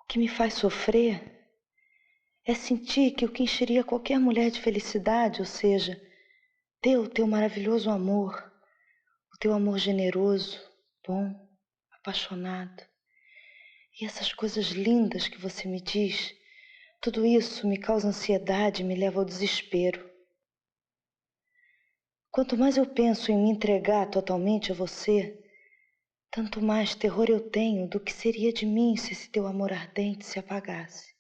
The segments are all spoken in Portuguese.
que me faz sofrer é sentir que o que encheria qualquer mulher de felicidade, ou seja, ter o teu maravilhoso amor, o teu amor generoso, bom, apaixonado. E essas coisas lindas que você me diz, tudo isso me causa ansiedade e me leva ao desespero. Quanto mais eu penso em me entregar totalmente a você, tanto mais terror eu tenho do que seria de mim se esse teu amor ardente se apagasse.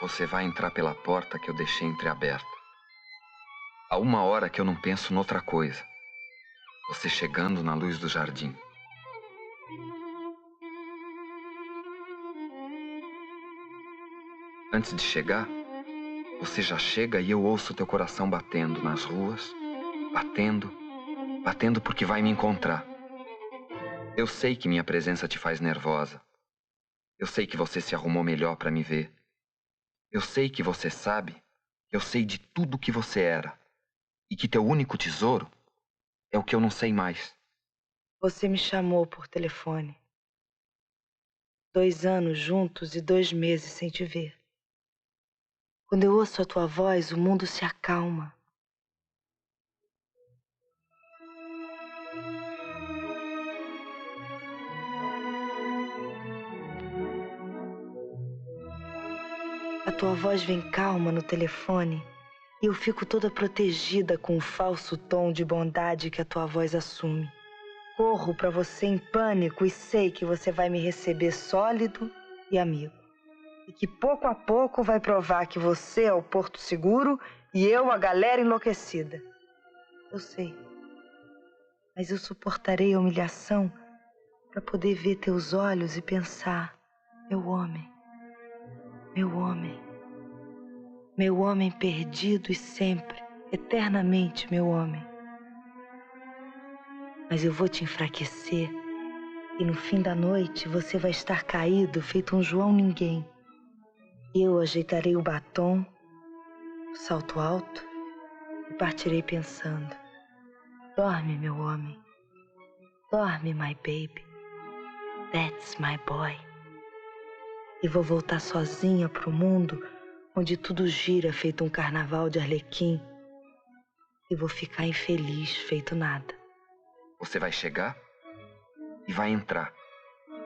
Você vai entrar pela porta que eu deixei entreaberta. Há 1 hora que eu não penso noutra coisa. Você chegando na luz do jardim. Antes de chegar, você já chega e eu ouço teu coração batendo nas ruas, batendo, batendo porque vai me encontrar. Eu sei que minha presença te faz nervosa. Eu sei que você se arrumou melhor para me ver. Eu sei que você sabe, eu sei de tudo que você era. E que teu único tesouro é o que eu não sei mais. Você me chamou por telefone. 2 anos juntos e 2 meses sem te ver. Quando eu ouço a tua voz, o mundo se acalma. A tua voz vem calma no telefone e eu fico toda protegida com o falso tom de bondade que a tua voz assume. Corro para você em pânico e sei que você vai me receber sólido e amigo. E que pouco a pouco vai provar que você é o porto seguro e eu a galera enlouquecida. Eu sei. Mas eu suportarei a humilhação para poder ver teus olhos e pensar: meu homem, meu homem, meu homem perdido e sempre, eternamente meu homem. Mas eu vou te enfraquecer e no fim da noite você vai estar caído feito um João Ninguém. Eu ajeitarei o batom, o salto alto e partirei pensando: dorme, meu homem, dorme, my baby, that's my boy. E vou voltar sozinha pro mundo onde tudo gira feito um carnaval de Arlequim. E vou ficar infeliz feito nada. Você vai chegar e vai entrar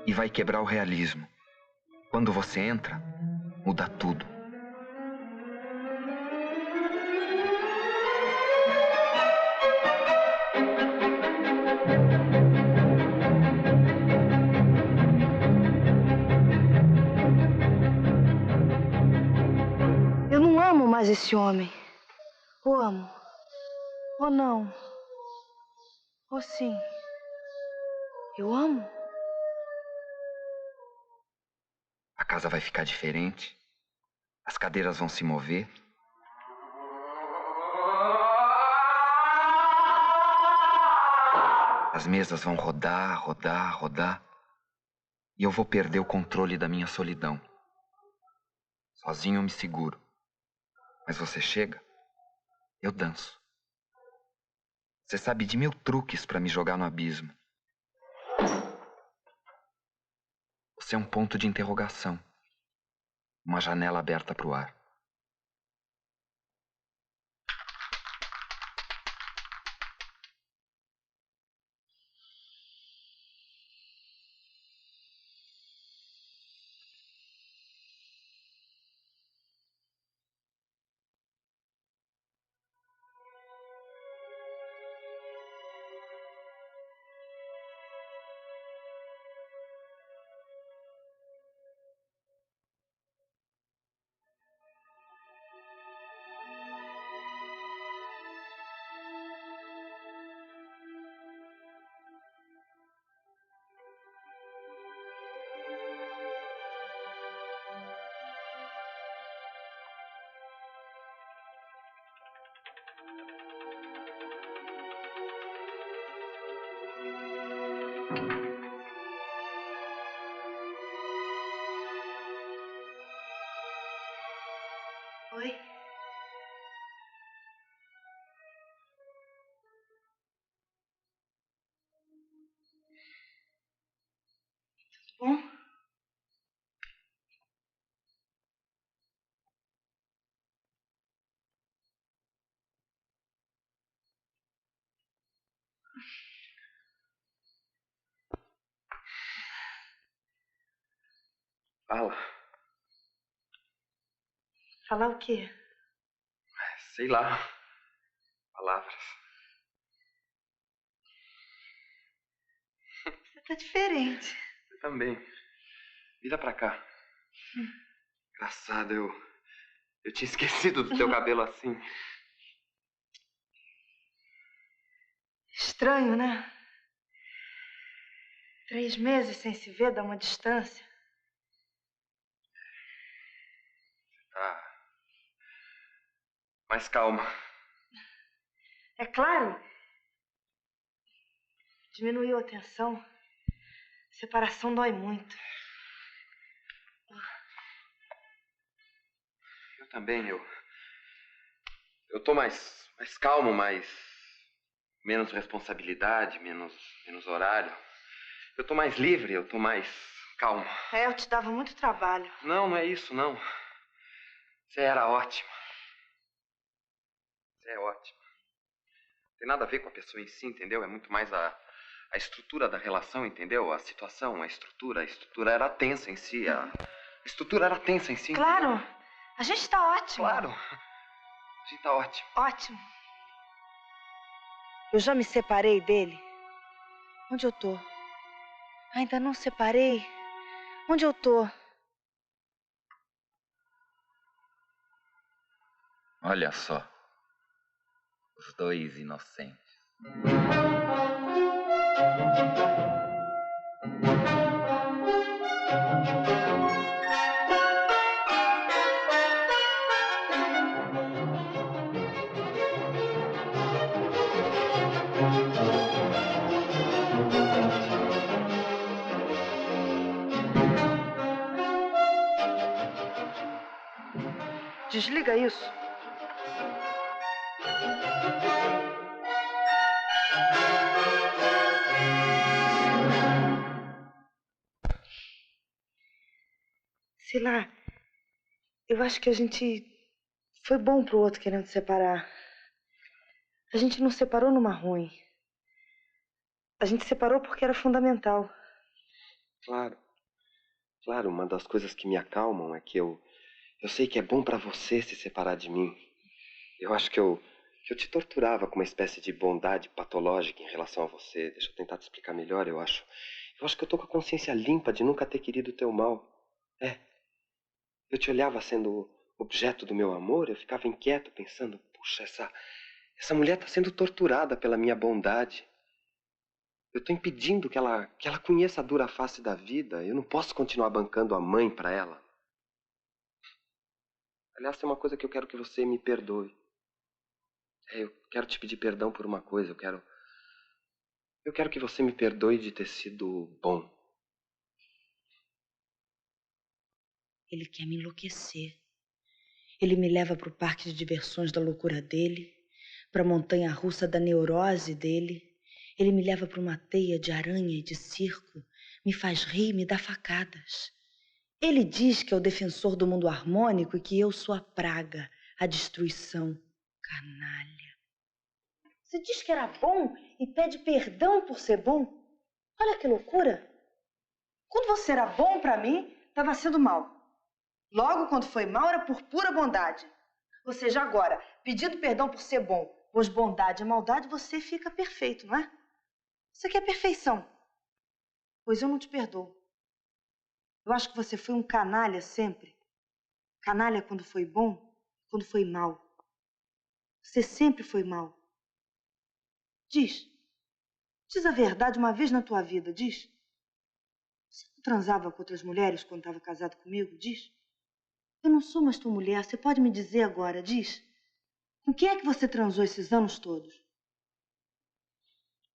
e vai quebrar o realismo. Quando você entra, muda tudo. Eu não amo mais esse homem. Ou amo, ou não, ou sim. Eu amo. A casa vai ficar diferente. As cadeiras vão se mover. As mesas vão rodar, rodar, rodar. E eu vou perder o controle da minha solidão. Sozinho eu me seguro. Mas você chega, eu danço. Você sabe de 1000 truques para me jogar no abismo. Você é um ponto de interrogação. Uma janela aberta para o ar. Oi? Tudo bom? Fala. Falar o quê? Sei lá. Palavras. Você tá diferente. Você também. Vira pra cá. Engraçado, eu tinha esquecido do teu cabelo assim. Estranho, né? 3 meses sem se ver dá uma distância. Tá. Mas calma. É claro. Diminuiu a tensão. Separação dói muito. Eu também, eu tô mais calmo, menos responsabilidade, menos horário. Eu tô mais livre, eu tô mais calmo. É, eu te dava muito trabalho. Não é isso, não. Você era ótima. Você é ótima. Não tem nada a ver com a pessoa em si, entendeu? É muito mais a estrutura da relação, entendeu? A situação, a estrutura era tensa em si. A estrutura era tensa em si. Claro. Entendeu? A gente tá ótimo. Claro. A gente tá ótimo. Ótimo. Eu já me separei dele. Onde eu tô? Ainda não separei. Onde eu tô? Olha só. Os dois inocentes. Desliga isso. Sei lá, eu acho que a gente foi bom pro outro querendo separar. A gente não separou numa ruim. A gente separou porque era fundamental. Claro. Claro, uma das coisas que me acalmam é que eu sei que é bom pra você se separar de mim. Eu acho que eu te torturava com uma espécie de bondade patológica em relação a você. Deixa eu tentar te explicar melhor, eu acho. Eu acho que eu tô com a consciência limpa de nunca ter querido o teu mal. É. Eu te olhava sendo objeto do meu amor, eu ficava inquieto pensando, puxa, essa mulher tá sendo torturada pela minha bondade. Eu tô impedindo que ela conheça a dura face da vida. Eu não posso continuar bancando a mãe pra ela. Aliás, tem uma coisa que eu quero que você me perdoe. Eu quero te pedir perdão por uma coisa. Eu quero que você me perdoe de ter sido bom. Ele quer me enlouquecer. Ele me leva pro parque de diversões da loucura dele, pra montanha-russa da neurose dele. Ele me leva pra uma teia de aranha e de circo, me faz rir, me dá facadas. Ele diz que é o defensor do mundo harmônico e que eu sou a praga, a destruição. Canalha. Você diz que era bom e pede perdão por ser bom? Olha que loucura. Quando você era bom pra mim, estava sendo mal. Logo, quando foi mal, era por pura bondade. Ou seja, agora, pedindo perdão por ser bom, pois bondade e maldade, você fica perfeito, não é? Você quer perfeição. Pois eu não te perdoo. Eu acho que você foi um canalha sempre. Canalha quando foi bom, quando foi mal. Você sempre foi mal. Diz. Diz a verdade uma vez na tua vida, diz. Você não transava com outras mulheres quando estava casado comigo, diz. Eu não sou mais tua mulher, você pode me dizer agora, diz. Com quem é que você transou esses anos todos?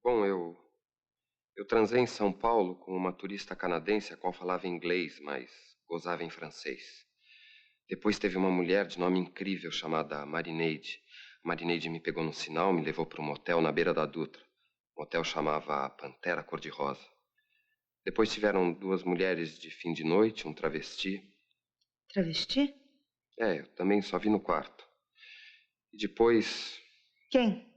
Bom, eu transei em São Paulo com uma turista canadense a qual falava inglês, mas gozava em francês. Depois teve uma mulher de nome incrível chamada Marineide. Marineide me pegou no sinal, me levou para um motel na beira da Dutra. O motel chamava Pantera Cor-de-Rosa. Depois tiveram 2 mulheres de fim de noite, um travesti. Travesti? Eu também só vi no quarto. E depois, Quem?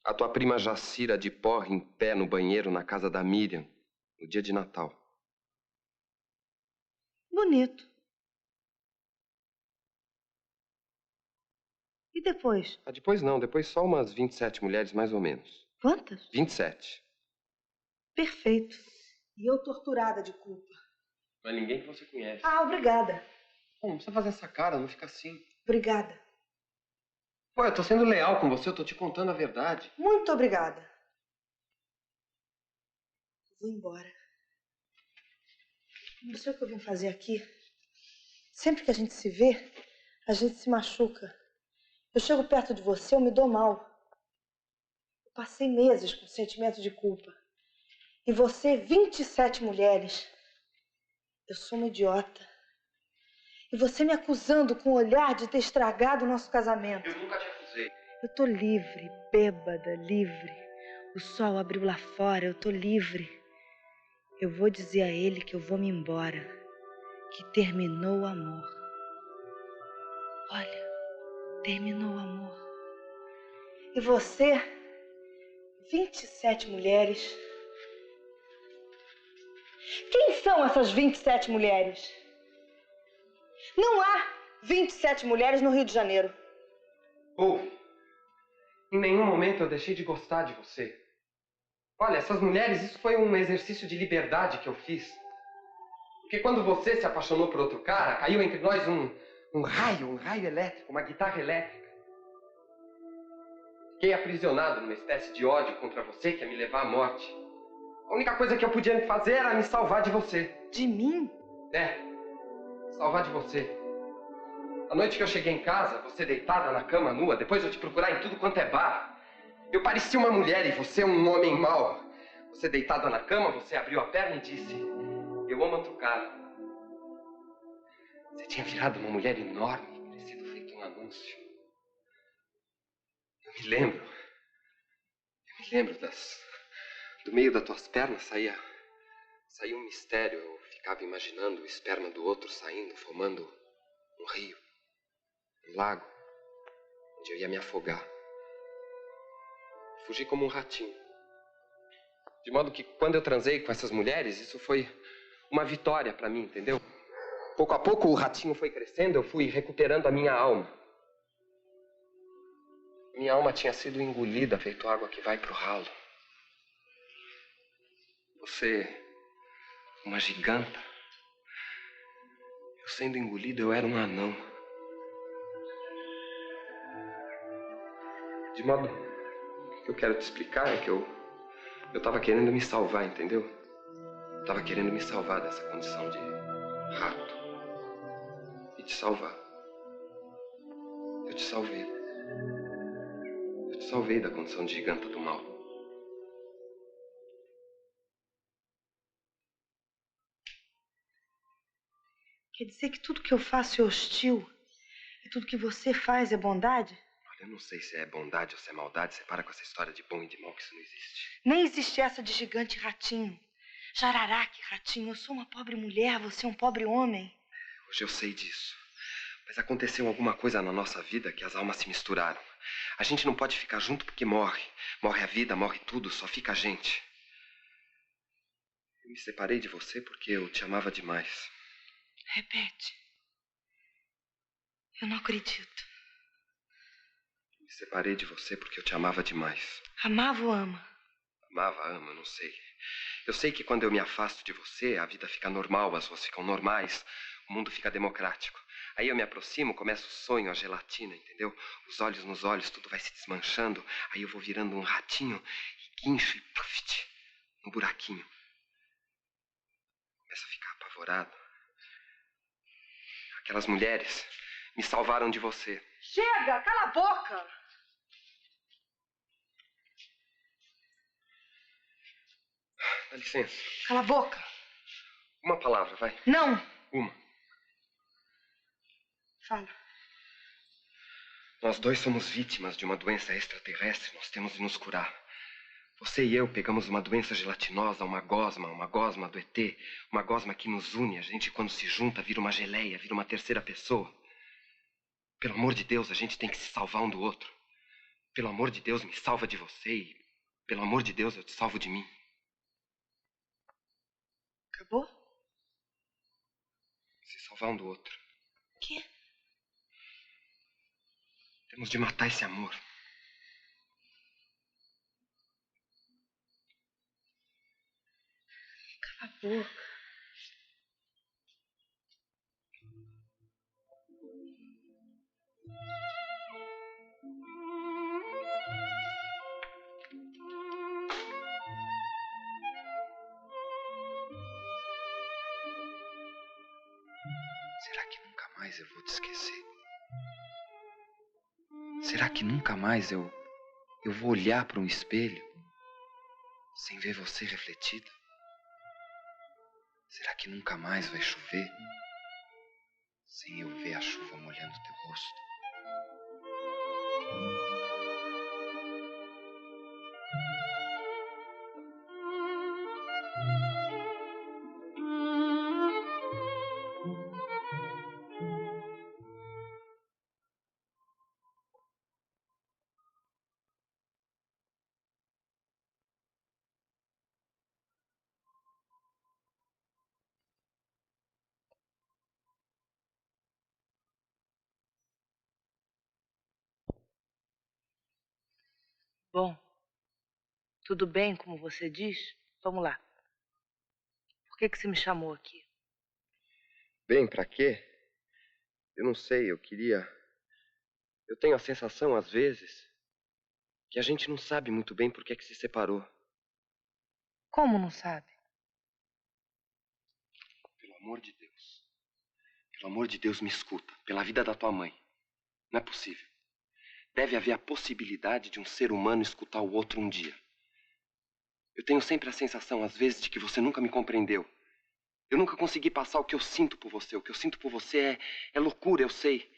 a tua prima Jacira de porre em pé no banheiro na casa da Miriam, no dia de Natal. Bonito. E depois? Depois não, depois só umas 27 mulheres mais ou menos. Quantas? 27. Perfeito. E eu torturada de culpa. Não é ninguém que você conhece. Obrigada. Pô, não precisa fazer essa cara, não fica assim. Obrigada. Pô, eu tô sendo leal com você, eu tô te contando a verdade. Muito obrigada. Vou embora. Não sei o que eu vim fazer aqui. Sempre que a gente se vê, a gente se machuca. Eu chego perto de você, eu me dou mal. Eu passei meses com sentimento de culpa. E você, 27 mulheres. Eu sou uma idiota. E você me acusando com o olhar de ter estragado o nosso casamento. Eu nunca te acusei. Eu tô livre, bêbada, livre. O sol abriu lá fora, eu tô livre. Eu vou dizer a ele que eu vou me embora. Que terminou o amor. Olha, terminou o amor. E você, 27 mulheres. Quem são essas 27 mulheres? Não há 27 mulheres no Rio de Janeiro. Em nenhum momento eu deixei de gostar de você. Olha, essas mulheres, isso foi um exercício de liberdade que eu fiz. Porque quando você se apaixonou por outro cara, caiu entre nós um raio elétrico, uma guitarra elétrica. Fiquei aprisionado numa espécie de ódio contra você que ia me levar à morte. A única coisa que eu podia fazer era me salvar de você. De mim? Salvar de você. A noite que eu cheguei em casa, você deitada na cama nua, depois eu te procurar em tudo quanto é bar. Eu parecia uma mulher e você um homem mau. Você deitada na cama, você abriu a perna e disse: eu amo outro cara. Você tinha virado uma mulher enorme, crescido feito um anúncio. Eu me lembro do meio das tuas pernas saía um mistério. Eu ficava imaginando o esperma do outro saindo, formando um rio, um lago, onde eu ia me afogar. Fugi como um ratinho. De modo que quando eu transei com essas mulheres, isso foi uma vitória pra mim, entendeu? Pouco a pouco o ratinho foi crescendo, eu fui recuperando a minha alma. Minha alma tinha sido engolida, feito água que vai pro ralo. Você, uma giganta. Eu sendo engolido, eu era um anão. De modo que eu quero te explicar é que eu tava querendo me salvar, entendeu? Eu tava querendo me salvar dessa condição de rato. E te salvar. Eu te salvei. Eu te salvei da condição de giganta do mal. Quer dizer que tudo que eu faço é hostil? E tudo que você faz é bondade? Olha, Eu não sei se é bondade ou se é maldade. Você para com essa história de bom e de mal, que isso não existe. Nem existe essa de gigante e ratinho. Jararaca, ratinho, eu sou uma pobre mulher, você é um pobre homem. Hoje eu sei disso. Mas aconteceu alguma coisa na nossa vida que as almas se misturaram. A gente não pode ficar junto porque morre. Morre a vida, morre tudo, só fica a gente. Eu me separei de você porque eu te amava demais. Repete. Eu não acredito. Me separei de você porque eu te amava demais. Amava ou ama? Amava, ama, não sei. Eu sei que quando eu me afasto de você, a vida fica normal, as ruas ficam normais, o mundo fica democrático. Aí eu me aproximo, começa o sonho, a gelatina, entendeu? Os olhos nos olhos, tudo vai se desmanchando. Aí eu vou virando um ratinho e guincho e puff, no buraquinho. Começo a ficar apavorado. Aquelas mulheres me salvaram de você. Chega, cala a boca! Dá licença. Cala a boca! Uma palavra, vai. Não! Uma. Fala. Nós dois somos vítimas de uma doença extraterrestre. Nós temos de nos curar. Você e eu pegamos uma doença gelatinosa, uma gosma do ET, uma gosma que nos une. A gente, quando se junta, vira uma geleia, vira uma terceira pessoa. Pelo amor de Deus, a gente tem que se salvar um do outro. Pelo amor de Deus, me salva de você e, pelo amor de Deus, eu te salvo de mim. Acabou? Se salvar um do outro. O quê? Temos de matar esse amor. Cala a boca. Será que nunca mais eu vou te esquecer? Será que nunca mais eu vou olhar para um espelho sem ver você refletida? Será que nunca mais vai chover sem eu ver a chuva molhando teu rosto? Bom, tudo bem, como você diz? Vamos lá. Por que você me chamou aqui? Bem, pra quê? Eu não sei, eu queria... Eu tenho a sensação, às vezes, que a gente não sabe muito bem por que é que se separou. Como não sabe? Pelo amor de Deus. Pelo amor de Deus, me escuta. Pela vida da tua mãe. Não é possível. Deve haver a possibilidade de um ser humano escutar o outro um dia. Eu tenho sempre a sensação, às vezes, de que você nunca me compreendeu. Eu nunca consegui passar o que eu sinto por você. O que eu sinto por você é loucura, eu sei.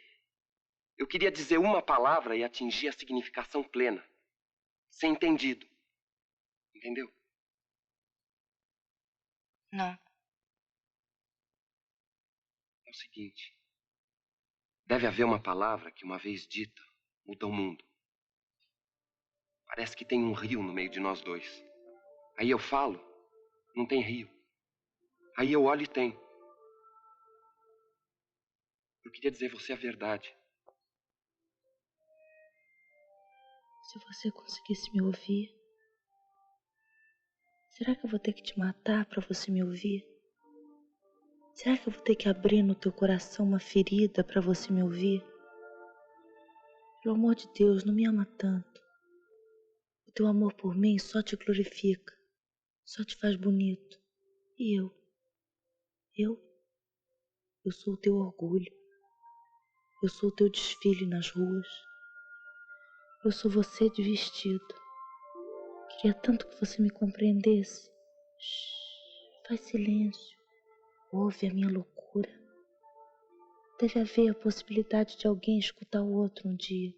Eu queria dizer uma palavra e atingir a significação plena. Ser entendido. Entendeu? Não. É o seguinte. Deve haver uma palavra que, uma vez dita, muda o mundo. Parece que tem um rio no meio de nós dois. Aí eu falo, não tem rio. Aí eu olho e tem. Eu queria dizer você a verdade. Se você conseguisse me ouvir, será que eu vou ter que te matar para você me ouvir? Será que eu vou ter que abrir no teu coração uma ferida para você me ouvir? Pelo amor de Deus, não me ama tanto. O teu amor por mim só te glorifica, só te faz bonito. E eu sou o teu orgulho. Eu sou o teu desfile nas ruas. Eu sou você de vestido. Queria tanto que você me compreendesse. Shhh, faz silêncio. Ouve a minha loucura. Deve haver a possibilidade de alguém escutar o outro um dia.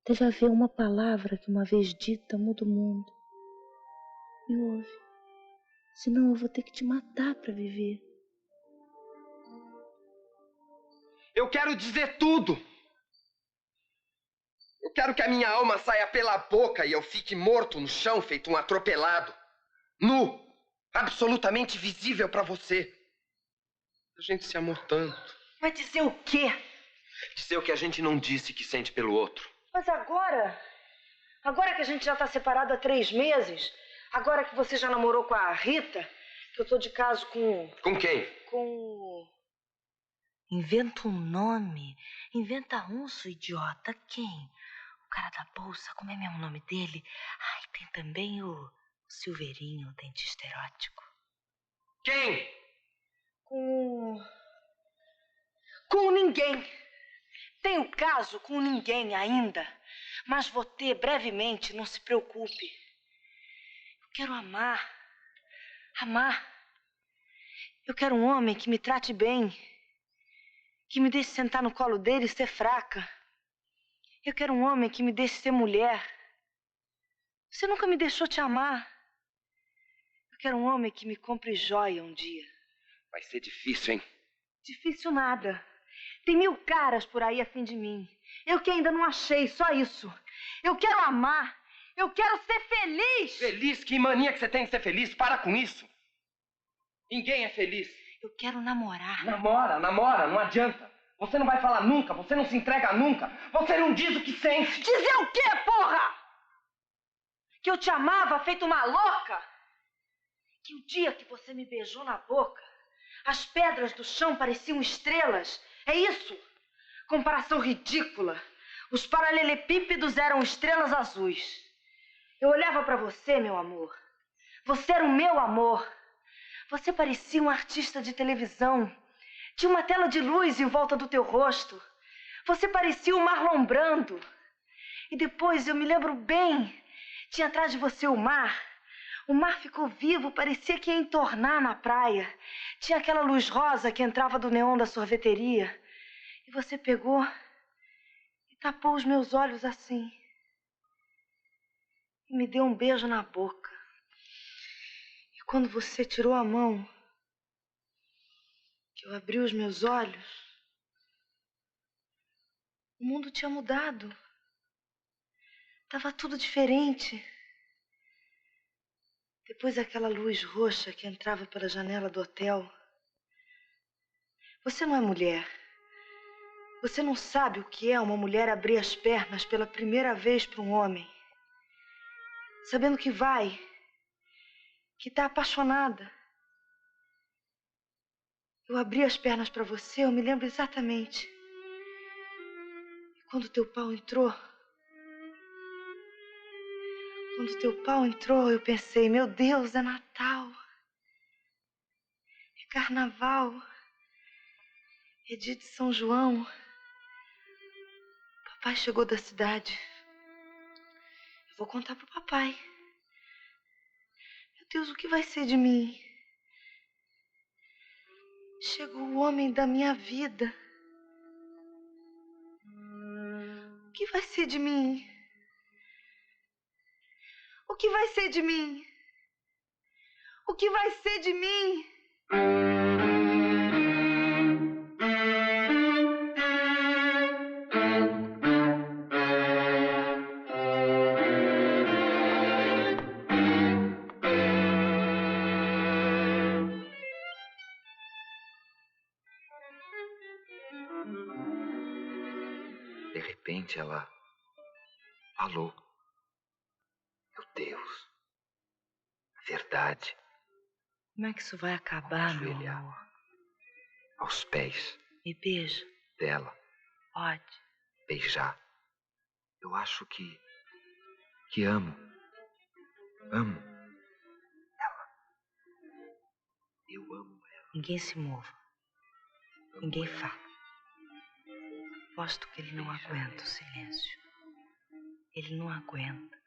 Deve haver uma palavra que uma vez dita muda o mundo. Me ouve. Senão eu vou ter que te matar para viver. Eu quero dizer tudo. Eu quero que a minha alma saia pela boca e eu fique morto no chão, feito um atropelado. Nu. Absolutamente visível para você. A gente se amou tanto. Vai dizer o quê? Dizer o que a gente não disse que sente pelo outro. Mas agora que a gente já tá separado há 3 meses, agora que você já namorou com a Rita, que eu tô de caso com... Com quem? Com... Inventa um nome. Inventa um, sua idiota. Quem? O cara da bolsa, como é mesmo o nome dele? Ai, tem também o Silveirinho, o dentista erótico. Quem? Com ninguém. Tenho caso com ninguém ainda, mas vou ter brevemente, não se preocupe. Eu quero amar. Amar. Eu quero um homem que me trate bem, que me deixe sentar no colo dele e ser fraca. Eu quero um homem que me deixe ser mulher. Você nunca me deixou te amar. Eu quero um homem que me compre joia um dia. Vai ser difícil, hein? Difícil nada. Tem 1000 caras por aí a fim de mim. Eu que ainda não achei, só isso. Eu quero amar. Eu quero ser feliz. Feliz? Que mania que você tem de ser feliz? Para com isso. Ninguém é feliz. Eu quero namorar. Namora, não adianta. Você não vai falar nunca, você não se entrega nunca. Você não diz o que sente. Dizer o quê, porra? Que eu te amava feito uma louca? Que o dia que você me beijou na boca, as pedras do chão pareciam estrelas? É isso? Comparação ridícula. Os paralelepípedos eram estrelas azuis. Eu olhava pra você, meu amor. Você era o meu amor. Você parecia um artista de televisão. Tinha uma tela de luz em volta do teu rosto. Você parecia o Marlon Brando. E depois, eu me lembro bem, tinha atrás de você o mar. O mar ficou vivo, parecia que ia entornar na praia. Tinha aquela luz rosa que entrava do neon da sorveteria. E você pegou e tapou os meus olhos assim. E me deu um beijo na boca. E quando você tirou a mão, que eu abri os meus olhos, o mundo tinha mudado. Tava tudo diferente. Depois daquela luz roxa que entrava pela janela do hotel. Você não é mulher. Você não sabe o que é uma mulher abrir as pernas pela primeira vez para um homem. Sabendo que vai, que tá apaixonada. Eu abri as pernas para você, eu me lembro exatamente. E quando teu pau entrou... Quando teu pau entrou, eu pensei, meu Deus, é Natal. É Carnaval. É dia de São João. Papai chegou da cidade. Eu vou contar pro papai. Meu Deus, o que vai ser de mim? Chegou o homem da minha vida. O que vai ser de mim? O que vai ser de mim? O que vai ser de mim? De repente ela falou. Meu Deus. A verdade. Como é que isso vai acabar, meu Ajoelhar. amor? Aos pés Me beija. dela. Pode. Beijar. Eu acho que amo. Amo ela. Eu amo ela. Ninguém se mova. Ninguém fala. Aposto que ele não aguenta o silêncio. Ele não aguenta.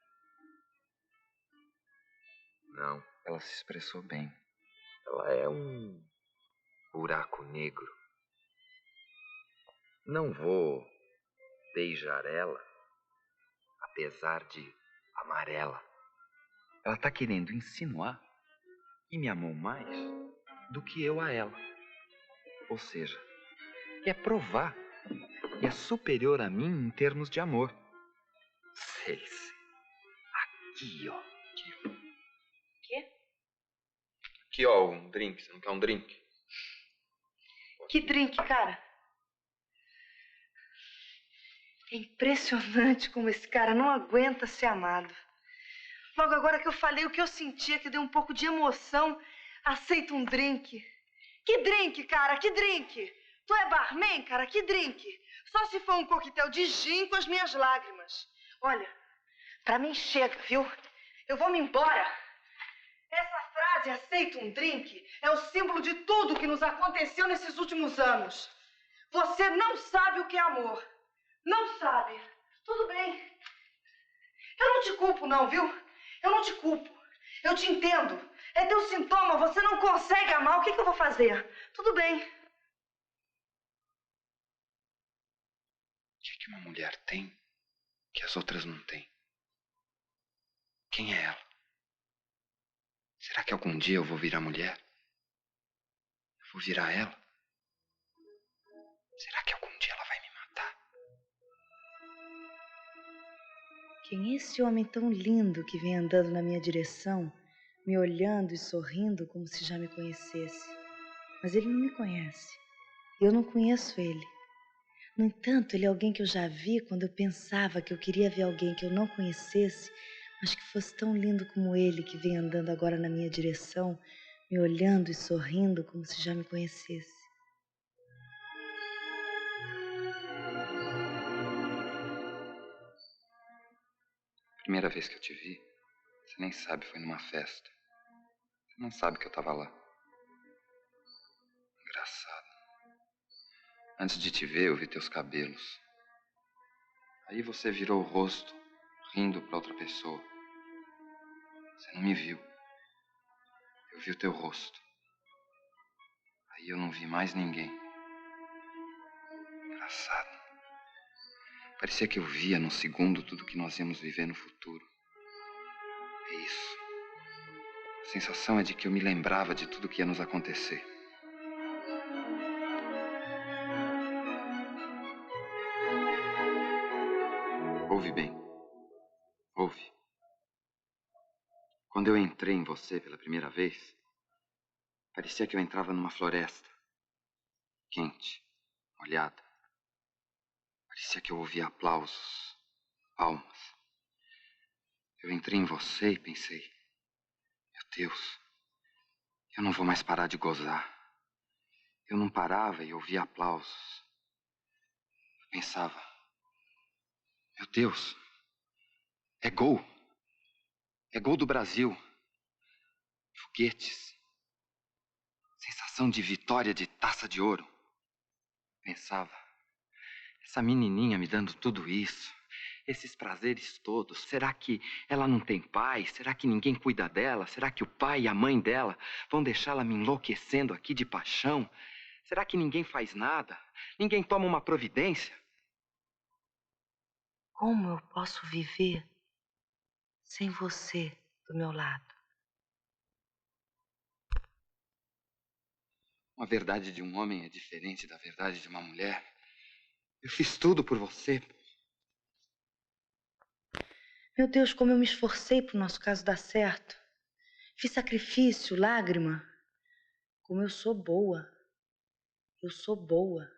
Não, ela se expressou bem. Ela é um buraco negro. Não vou beijar ela apesar de amarela. Ela tá querendo insinuar que me amou mais do que eu a ela. Ou seja, quer provar que é superior a mim em termos de amor. Sei. Aqui, ó. Quê? Aqui, ó, um drink. Você não quer um drink? Que drink, cara? É impressionante como esse cara não aguenta ser amado. Logo agora que eu falei o que eu sentia, que deu um pouco de emoção, aceita um drink. Que drink, cara? Que drink? Tu é barman, cara? Que drink? Só se for um coquetel de gin com as minhas lágrimas. Olha, pra mim chega, viu? Eu vou me embora. Essa frase, aceita um drink, é o símbolo de tudo que nos aconteceu nesses últimos anos. Você não sabe o que é amor. Não sabe. Tudo bem. Eu não te culpo, não, viu? Eu não te culpo. Eu te entendo. É teu sintoma, você não consegue amar. O que eu vou fazer? Tudo bem. O que uma mulher tem que as outras não têm? Quem é ela? Será que algum dia eu vou virar mulher? Eu vou virar ela? Será que algum dia ela vai me matar? Quem é esse homem tão lindo que vem andando na minha direção, me olhando e sorrindo como se já me conhecesse? Mas ele não me conhece. Eu não conheço ele. No entanto, ele é alguém que eu já vi quando eu pensava que eu queria ver alguém que eu não conhecesse, mas que fosse tão lindo como ele, que vem andando agora na minha direção, me olhando e sorrindo como se já me conhecesse. Primeira vez que eu te vi, você nem sabe, foi numa festa. Você não sabe que eu tava lá. Engraçado. Antes de te ver, eu vi teus cabelos. Aí você virou o rosto, rindo pra outra pessoa. Você não me viu. Eu vi o teu rosto. Aí eu não vi mais ninguém. Engraçado. Parecia que eu via num segundo tudo que nós íamos viver no futuro. É isso. A sensação é de que eu me lembrava de tudo que ia nos acontecer. Ouve bem. Ouve. Quando eu entrei em você pela primeira vez, parecia que eu entrava numa floresta. Quente, molhada. Parecia que eu ouvia aplausos, palmas. Eu entrei em você e pensei, meu Deus, eu não vou mais parar de gozar. Eu não parava e ouvia aplausos. Eu pensava, meu Deus, é gol. É gol do Brasil. Foguetes. Sensação de vitória de taça de ouro. Pensava, essa menininha me dando tudo isso, esses prazeres todos, será que ela não tem pai? Será que ninguém cuida dela? Será que o pai e a mãe dela vão deixá-la me enlouquecendo aqui de paixão? Será que ninguém faz nada? Ninguém toma uma providência? Como eu posso viver sem você do meu lado? A verdade de um homem é diferente da verdade de uma mulher. Eu fiz tudo por você. Meu Deus, como eu me esforcei pro nosso caso dar certo. Fiz sacrifício, lágrima. Como eu sou boa. Eu sou boa.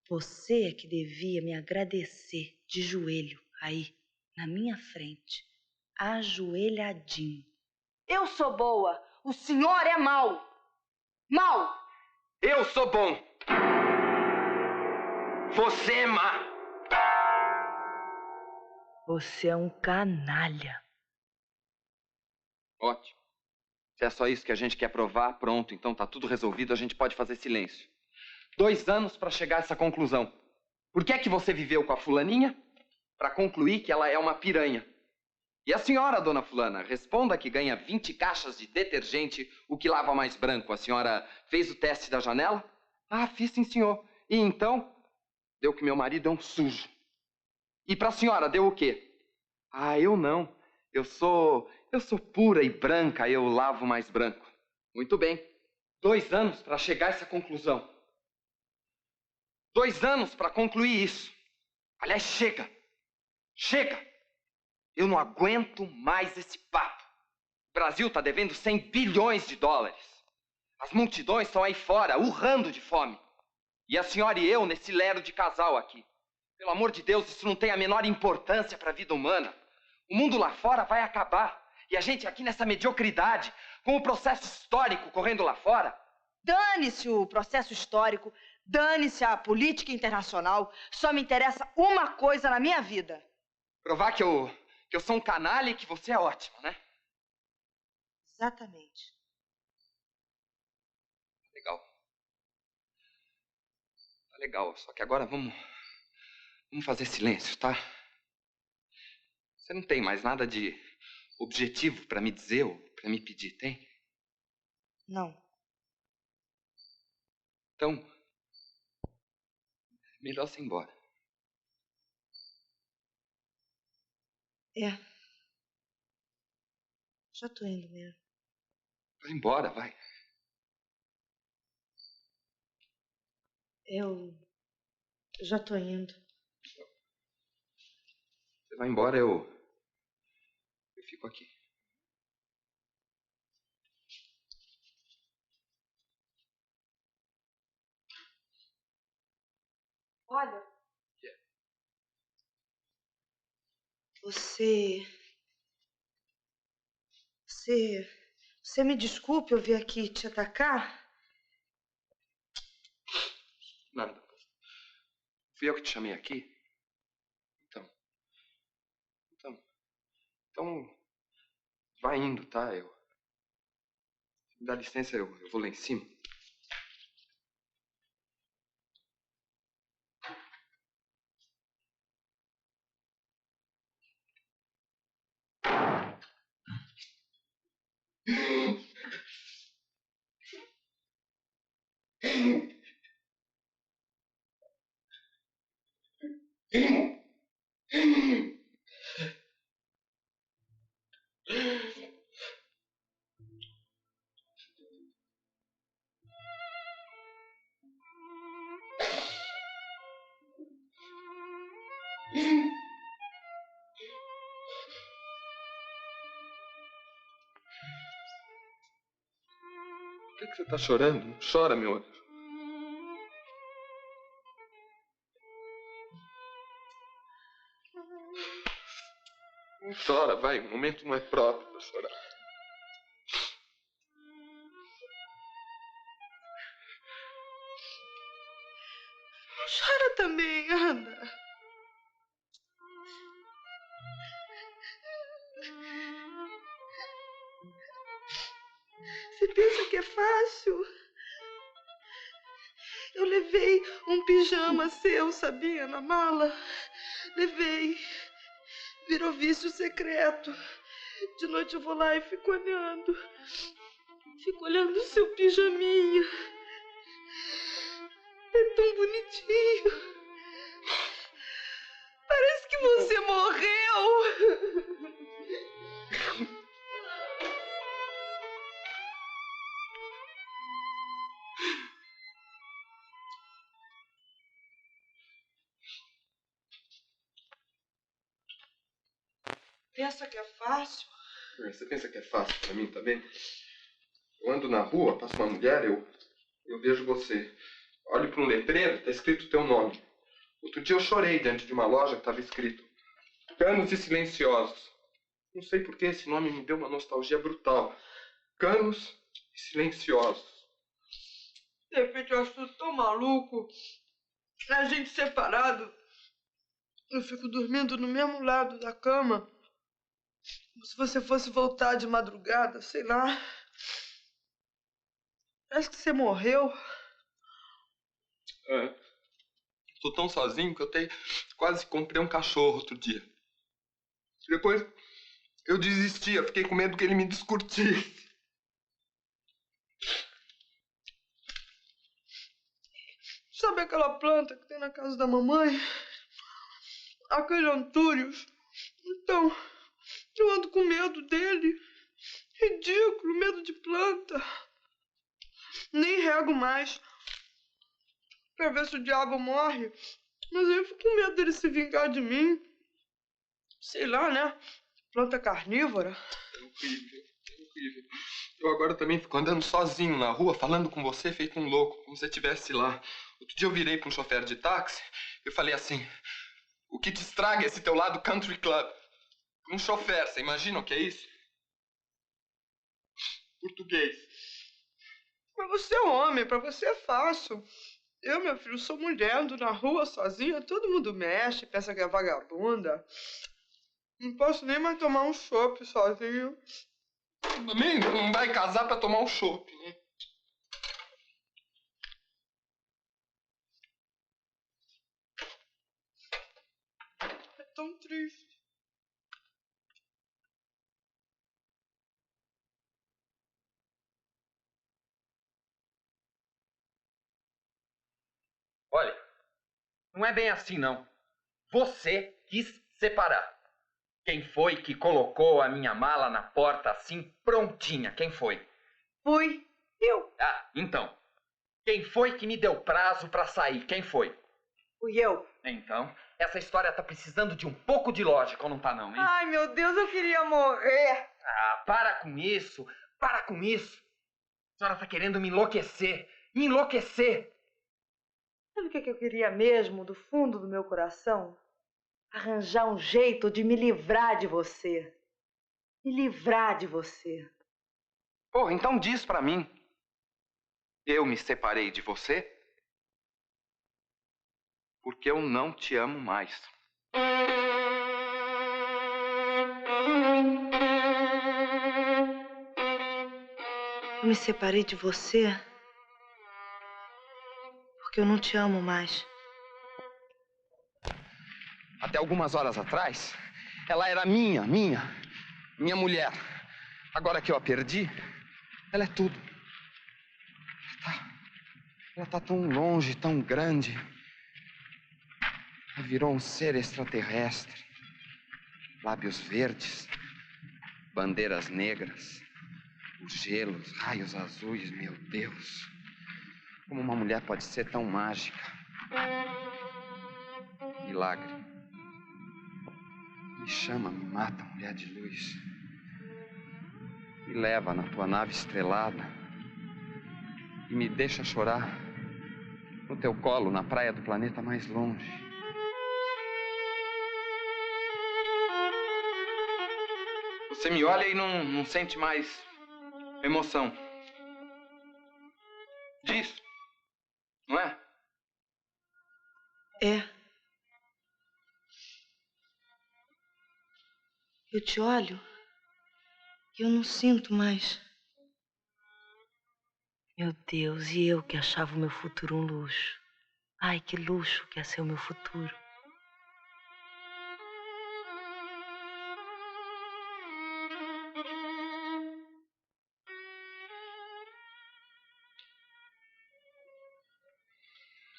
Você é que devia me agradecer de joelho, aí, na minha frente, ajoelhadinho. Eu sou boa, o senhor é mau. Mau! Eu sou bom. Você é má. Você é um canalha. Ótimo. Se é só isso que a gente quer provar, pronto, então tá tudo resolvido, a gente pode fazer silêncio. 2 anos pra chegar a essa conclusão. Por que é que você viveu com a fulaninha? Pra concluir que ela é uma piranha. E a senhora, dona fulana, responda que ganha 20 caixas de detergente, o que lava mais branco. A senhora fez o teste da janela? Ah, fiz sim, senhor. E então? Deu que meu marido é um sujo. E pra senhora, deu o quê? Ah, eu não. Eu sou pura e branca, eu lavo mais branco. Muito bem. 2 anos para chegar a essa conclusão. 2 anos para concluir isso. Aliás, chega. Chega. Eu não aguento mais esse papo. O Brasil está devendo 100 bilhões de dólares. As multidões estão aí fora, urrando de fome. E a senhora e eu nesse lero de casal aqui. Pelo amor de Deus, isso não tem a menor importância para a vida humana. O mundo lá fora vai acabar. E a gente aqui nessa mediocridade, com o processo histórico correndo lá fora. Dane-se o processo histórico, dane-se a política internacional. Só me interessa uma coisa na minha vida. Provar que eu sou um canalha e que você é ótima, né? Exatamente. Legal. Tá legal, só que agora vamos fazer silêncio, tá? Você não tem mais nada de objetivo pra me dizer ou pra me pedir, tem? Não. Então, melhor você ir embora. É. Já tô indo mesmo. Vai embora, vai. Eu já tô indo. Você vai embora, eu fico aqui. Olha. Yeah. Você me desculpe eu vir aqui te atacar? Nada. Fui eu que te chamei aqui? Então, vai indo, tá? Me dá licença, eu vou lá em cima. Por que você tá chorando? Não chora, meu anjo. Não chora, vai. O momento não é próprio pra chorar. Chora também, Ana. Você pensa que é fácil? Eu levei um pijama seu, sabia, na mala? Levei. Virou vício secreto. De noite eu vou lá e fico olhando. Fico olhando o seu pijaminha. É tão bonitinho. Parece que você morreu. Pensa que é fácil? Você pensa que é fácil pra mim também? Eu ando na rua, passo uma mulher, eu vejo você. Olho pra um letreiro, tá escrito o teu nome. Outro dia eu chorei diante de uma loja que tava escrito Canos e Silenciosos. Não sei por que esse nome me deu uma nostalgia brutal. Canos e Silenciosos. De repente eu acho tudo tão maluco. A gente separado. Eu fico dormindo no mesmo lado da cama. Como se você fosse voltar de madrugada, sei lá. Parece que você morreu. É. Tô tão sozinho que eu quase comprei um cachorro outro dia. Depois eu desisti, eu fiquei com medo que ele me descurtisse. Sabe aquela planta que tem na casa da mamãe? aquele Antúrios. Então, eu ando com medo dele. Ridículo, medo de planta. Nem rego mais. Pra ver se o diabo morre. Mas eu fico com medo dele se vingar de mim. Sei lá, né? Planta carnívora. É horrível, é horrível. Eu agora também fico andando sozinho na rua, falando com você, feito um louco, como se você estivesse lá. Outro dia eu virei para um chofer de táxi, eu falei assim, o que te estraga é esse teu lado country club. Um chofer, você imagina o que é isso? Português. Mas você é homem, pra você é fácil. Eu, meu filho, sou mulher, ando na rua sozinha, todo mundo mexe, pensa que é vagabunda. Não posso nem mais tomar um chopp sozinho. Também não vai casar pra tomar um chopp, né? É tão triste. Olha, não é bem assim, não. Você quis separar. Quem foi que colocou a minha mala na porta assim, prontinha? Quem foi? Fui eu. Ah, então. Quem foi que me deu prazo pra sair? Quem foi? Fui eu. Então, essa história tá precisando de um pouco de lógica, ou não tá não, hein? Ai, meu Deus, eu queria morrer. Ah, para com isso! Para com isso! A senhora tá querendo me enlouquecer! Me enlouquecer! Sabe o que eu queria mesmo, do fundo do meu coração? Arranjar um jeito de me livrar de você. Me livrar de você. Pô, então diz pra mim. Eu me separei de você porque eu não te amo mais. Eu me separei de você porque eu não te amo mais. Até algumas horas atrás, ela era minha mulher. Agora que eu a perdi, ela é tudo. Ela tá tão longe, tão grande. Ela virou um ser extraterrestre. Lábios verdes, bandeiras negras, os gelos, raios azuis, meu Deus. Como uma mulher pode ser tão mágica? Milagre. Me chama, me mata, mulher de luz. Me leva na tua nave estrelada e me deixa chorar no teu colo, na praia do planeta mais longe. Você me olha e não sente mais emoção. Diz, não é? É. Eu te olho e eu não sinto mais. Meu Deus, e eu que achava o meu futuro um luxo. Ai, que luxo que é ser o meu futuro.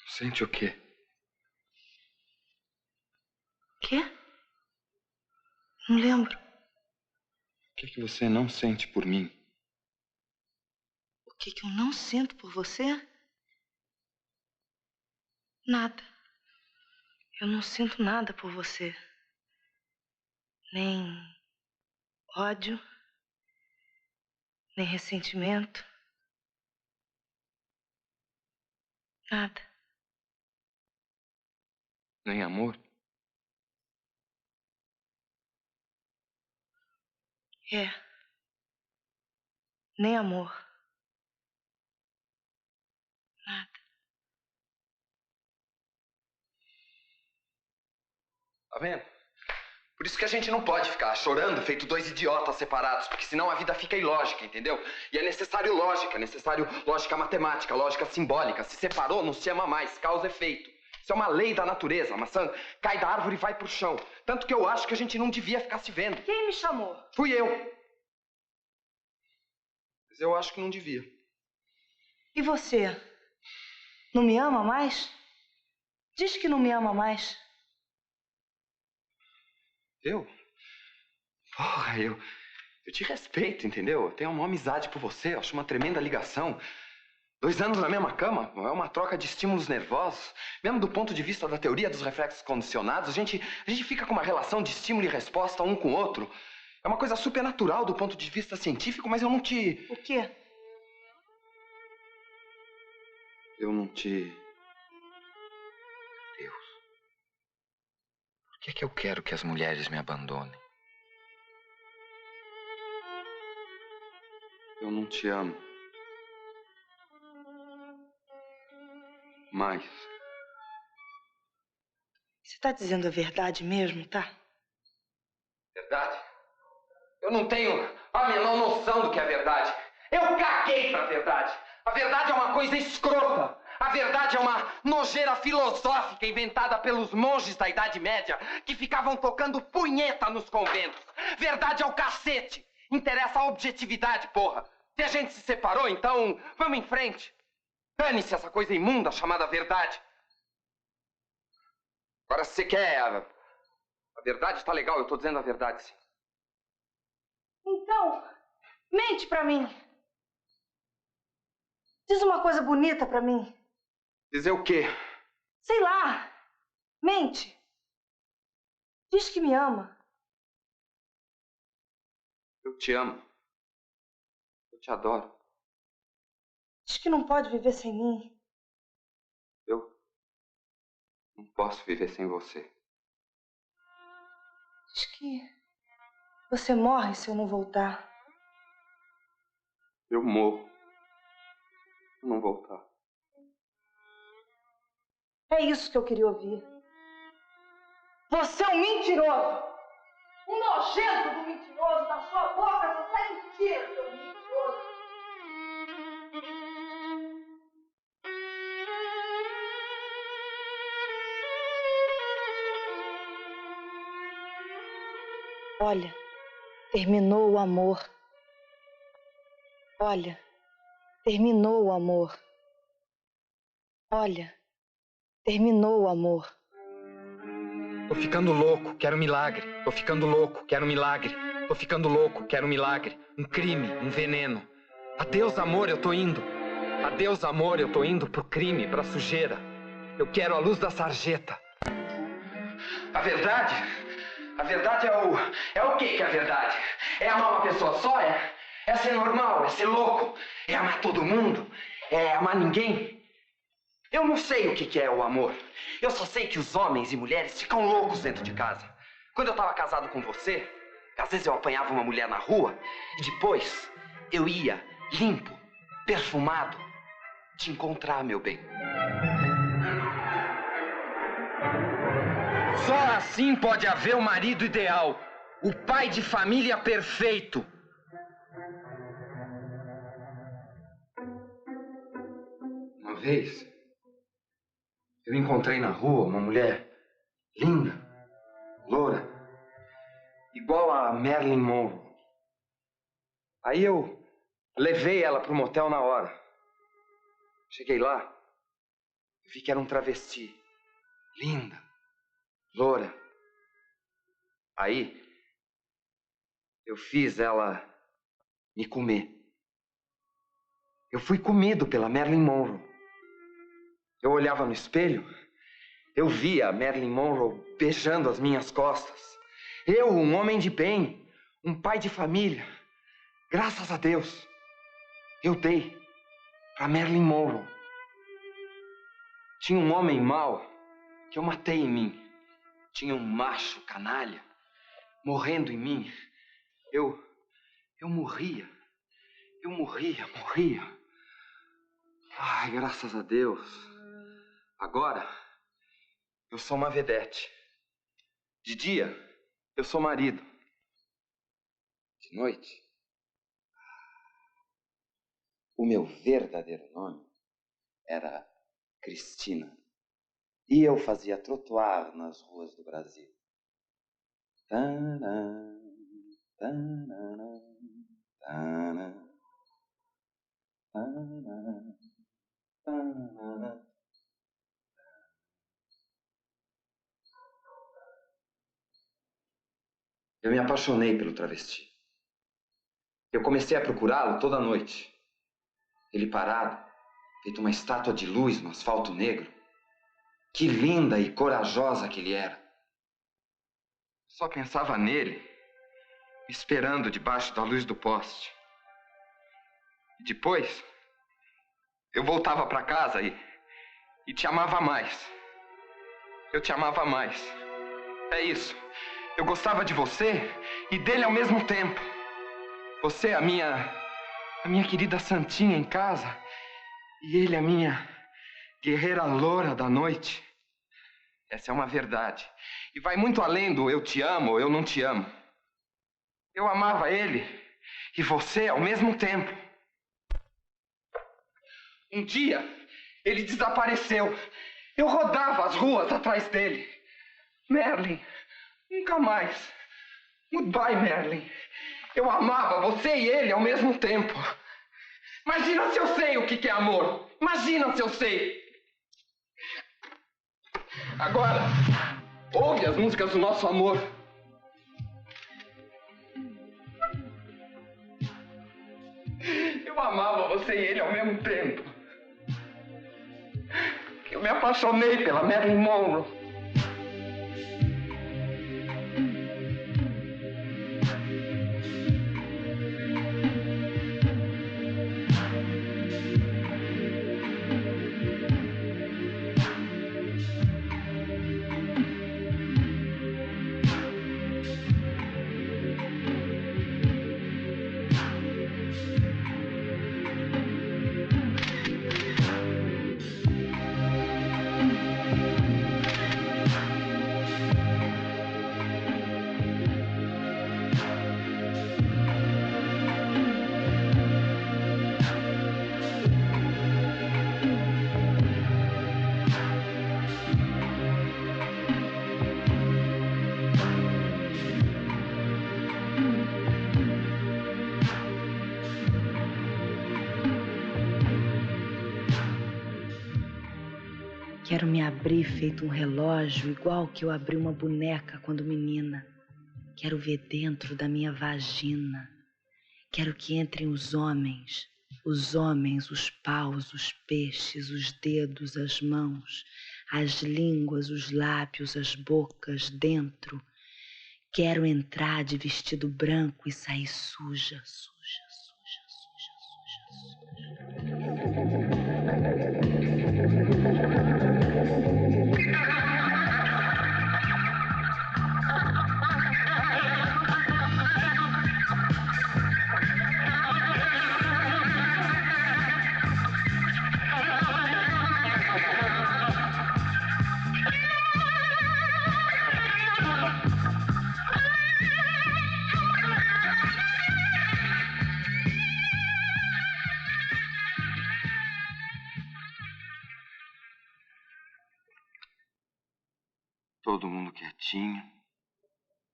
Sente o quê? Quê? Não lembro. O que você não sente por mim? O que eu não sinto por você? Nada. Eu não sinto nada por você. Nem ódio, nem ressentimento. Nada. Nem amor? É. Nem amor. Nada. Tá vendo? Por isso que a gente não pode ficar chorando feito dois idiotas separados, porque senão a vida fica ilógica, entendeu? E é necessário lógica matemática, lógica simbólica. Se separou, não se ama mais, causa e efeito. Isso é uma lei da natureza. A maçã cai da árvore e vai pro chão. Tanto que eu acho que a gente não devia ficar se vendo. Quem me chamou? Fui eu. Mas eu acho que não devia. E você? Não me ama mais? Diz que não me ama mais. Eu? Porra, eu te respeito, entendeu? Eu tenho uma amizade por você, eu acho uma tremenda ligação. 2 anos na mesma cama é uma troca de estímulos nervosos. Mesmo do ponto de vista da teoria dos reflexos condicionados, a gente fica com uma relação de estímulo e resposta um com o outro. É uma coisa supernatural do ponto de vista científico, mas eu não te... O quê? Eu não te... Deus. Por que eu quero que as mulheres me abandonem? Eu não te amo. Mais. Você tá dizendo a verdade mesmo, tá? Verdade? Eu não tenho a menor noção do que é verdade. Eu caguei pra verdade. A verdade é uma coisa escrota. A verdade é uma nojeira filosófica inventada pelos monges da Idade Média que ficavam tocando punheta nos conventos. Verdade é o cacete. Interessa a objetividade, porra. Se a gente se separou, então vamos em frente. Dane-se essa coisa imunda chamada verdade. Agora, se você quer... A verdade tá legal, eu tô dizendo a verdade, sim. Então, mente pra mim. Diz uma coisa bonita pra mim. Dizer o quê? Sei lá. Mente. Diz que me ama. Eu te amo. Eu te adoro. Diz que não pode viver sem mim. Eu não posso viver sem você. Diz que você morre se eu não voltar. Eu morro. Se não voltar. É isso que eu queria ouvir. Você é um mentiroso. Um nojento do mentiroso. Da sua boca só sai mentira, seu mentiroso. Olha, terminou o amor. Olha, terminou o amor. Olha, terminou o amor. Tô ficando louco, quero milagre. Tô ficando louco, quero milagre. Tô ficando louco, quero milagre. Um crime, um veneno. Adeus, amor, eu tô indo. Adeus, amor, eu tô indo pro crime, pra sujeira. Eu quero a luz da sarjeta. A verdade? A verdade é o que é a verdade? É amar uma pessoa só? É ser normal? É ser louco? É amar todo mundo? É amar ninguém? Eu não sei o que é o amor. Eu só sei que os homens e mulheres ficam loucos dentro de casa. Quando eu tava casado com você, às vezes eu apanhava uma mulher na rua e depois eu ia, limpo, perfumado, te encontrar, meu bem. Só assim pode haver o marido ideal. O pai de família perfeito. Uma vez, eu encontrei na rua uma mulher linda, loura, igual a Marilyn Monroe. Aí eu levei ela pro motel na hora. Cheguei lá, eu vi que era um travesti, linda, loura. Aí, eu fiz ela me comer. Eu fui comido pela Marilyn Monroe. Eu olhava no espelho, eu via a Marilyn Monroe beijando as minhas costas. Eu, um homem de bem, um pai de família, graças a Deus, eu dei pra Marilyn Monroe. Tinha um homem mau que eu matei em mim. Tinha um macho canalha morrendo em mim. Eu morria. Eu morria. Ai, graças a Deus. Agora, eu sou uma vedete. De dia, eu sou marido. De noite, o meu verdadeiro nome era Cristina. E eu fazia trotuar nas ruas do Brasil. Tanã, tanã, tanã, tanã, tanã. Eu me apaixonei pelo travesti. Eu comecei a procurá-lo toda noite. Ele parado, feito uma estátua de luz no asfalto negro. Que linda e corajosa que ele era. Só pensava nele, esperando debaixo da luz do poste. E depois, eu voltava para casa e te amava mais. Eu te amava mais. É isso. Eu gostava de você e dele ao mesmo tempo. Você a minha querida santinha em casa e ele a minha guerreira loura da noite. Essa é uma verdade. E vai muito além do eu te amo ou eu não te amo. Eu amava ele e você ao mesmo tempo. Um dia, ele desapareceu. Eu rodava as ruas atrás dele. Merlin, nunca mais. Goodbye, Merlin. Eu amava você e ele ao mesmo tempo. Imagina se eu sei o que é amor. Imagina se eu sei. Agora, ouve as músicas do nosso amor. Eu amava você e ele ao mesmo tempo. Eu me apaixonei pela Marilyn Monroe. Quero me abrir feito um relógio, igual que eu abri uma boneca quando menina. Quero ver dentro da minha vagina. Quero que entrem os homens, os paus, os peixes, os dedos, as mãos, as línguas, os lábios, as bocas dentro. Quero entrar de vestido branco e sair suja, suja, suja, suja, suja, suja. Todo mundo quietinho,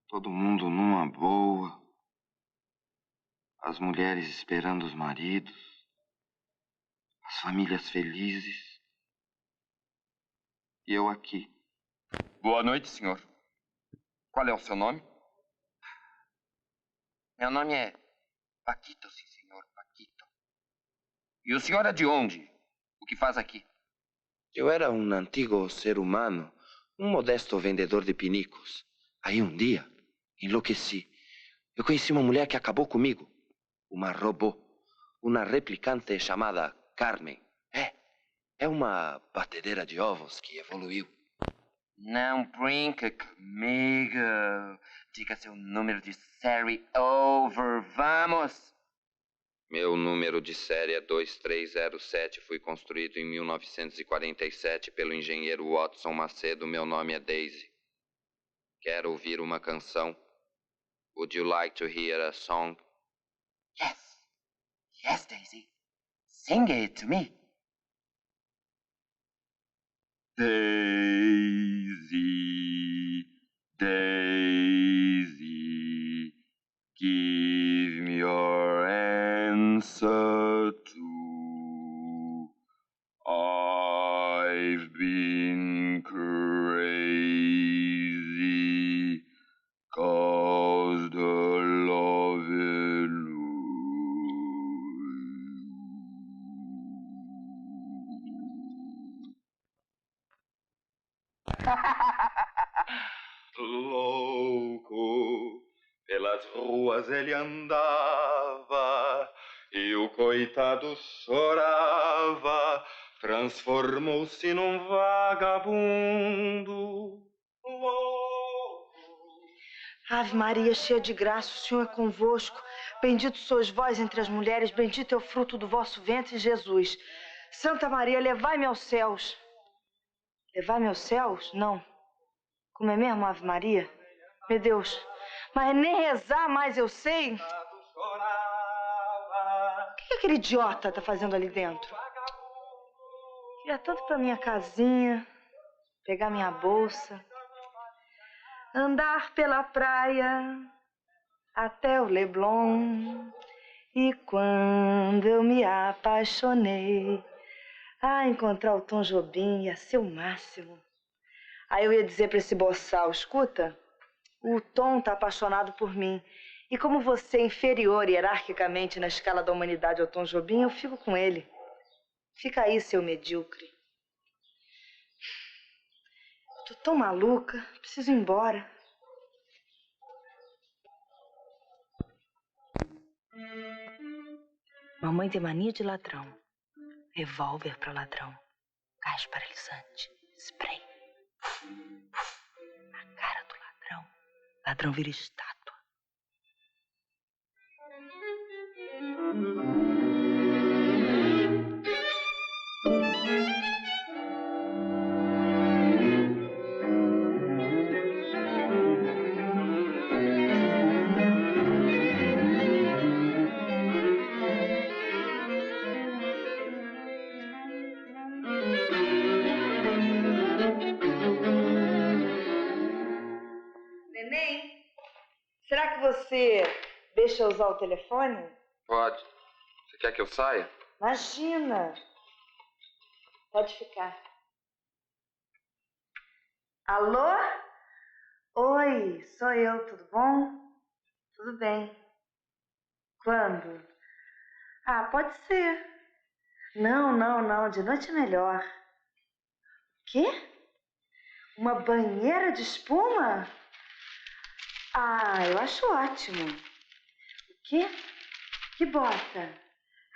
todo mundo numa boa, as mulheres esperando os maridos, as famílias felizes, e eu aqui. Boa noite, senhor. Qual é o seu nome? Meu nome é Paquito, sim, senhor, Paquito. E o senhor é de onde? O que faz aqui? Eu era um antigo ser humano, um modesto vendedor de pinicos. Aí um dia, enlouqueci. Eu conheci uma mulher que acabou comigo. Uma robô. Uma replicante chamada Carmen. É uma batedeira de ovos que evoluiu. Não brinca comigo. Diga seu número de série over, vamos! Meu número de série é 2307. Fui construído em 1947 pelo engenheiro Watson Macedo. Meu nome é Daisy. Quero ouvir uma canção. Would you like to hear a song? Yes. Yes, Daisy. Sing it to me. Daisy, Daisy, give me your answer too. I've been crazy, 'cause Louco, pelas ruas ele andava e o coitado chorava, transformou-se num vagabundo. Louco. Ave Maria, cheia de graça, o Senhor é convosco. Bendito sois vós entre as mulheres, bendito é o fruto do vosso ventre, Jesus. Santa Maria, levai-me aos céus. Levar-me aos céus? Não. Como é mesmo, Ave Maria? Meu Deus, mas nem rezar mais eu sei. O que aquele idiota tá fazendo ali dentro? Queria tanto pra minha casinha, pegar minha bolsa, andar pela praia até o Leblon. E quando eu me apaixonei, encontrar o Tom Jobim ia ser o máximo. Aí eu ia dizer pra esse boçal, escuta, o Tom tá apaixonado por mim. E como você é inferior hierarquicamente na escala da humanidade ao Tom Jobim, eu fico com ele. Fica aí, seu medíocre. Tô tão maluca, preciso ir embora. Mamãe tem mania de ladrão. Revólver pra ladrão. Gás paralisante. Spray. Na cara do ladrão. Ladrão vira estátua. Neném, será que você deixa eu usar o telefone? Pode. Você quer que eu saia? Imagina. Pode ficar. Alô? Oi, sou eu, tudo bom? Tudo bem. Quando? Pode ser. Não, de noite é melhor. Quê? Uma banheira de espuma? Eu acho ótimo. O quê? Que bota?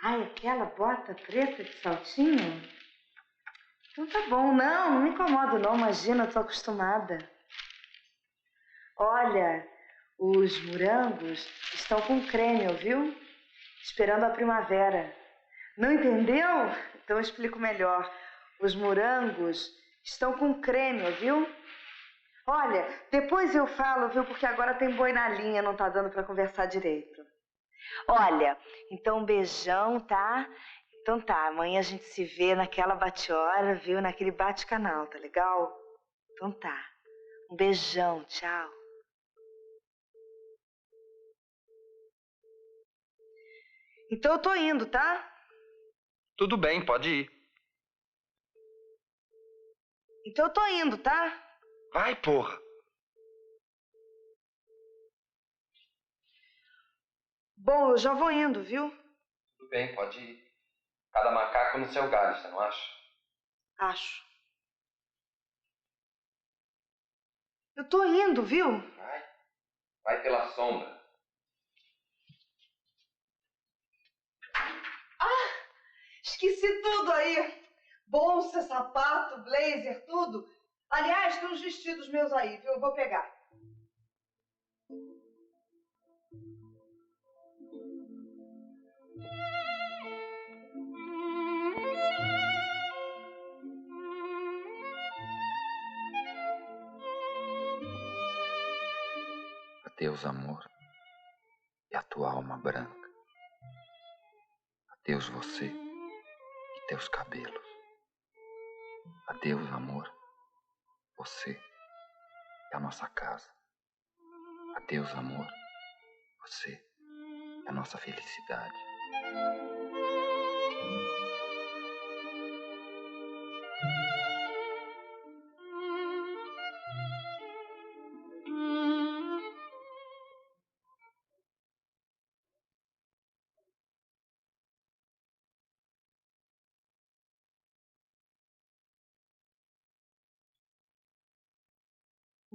Aquela bota preta de saltinho? Então tá bom, não me incomodo não, imagina, eu tô acostumada. Olha, os morangos estão com creme, ouviu? Esperando a primavera. Não entendeu? Então eu explico melhor. Os morangos estão com creme, ouviu? Olha, depois eu falo, viu? Porque agora tem boi na linha, não tá dando pra conversar direito. Olha, então um beijão, tá? Então tá, amanhã a gente se vê naquela bate-hora, viu? Naquele bate-canal, tá legal? Então tá. Um beijão, tchau. Então eu tô indo, tá? Tudo bem, pode ir. Então eu tô indo, tá? Vai, porra. Bom, eu já vou indo, viu? Tudo bem, pode ir. Cada macaco no seu galho, você não acha? Acho. Eu tô indo, viu? Vai pela sombra. Esqueci tudo aí. Bolsa, sapato, blazer, tudo. Aliás, tem uns vestidos meus aí, viu? Eu vou pegar. Adeus, amor, e a tua alma branca. Adeus, você e teus cabelos. Adeus, amor, você e a nossa casa. Adeus, amor, você e a nossa felicidade.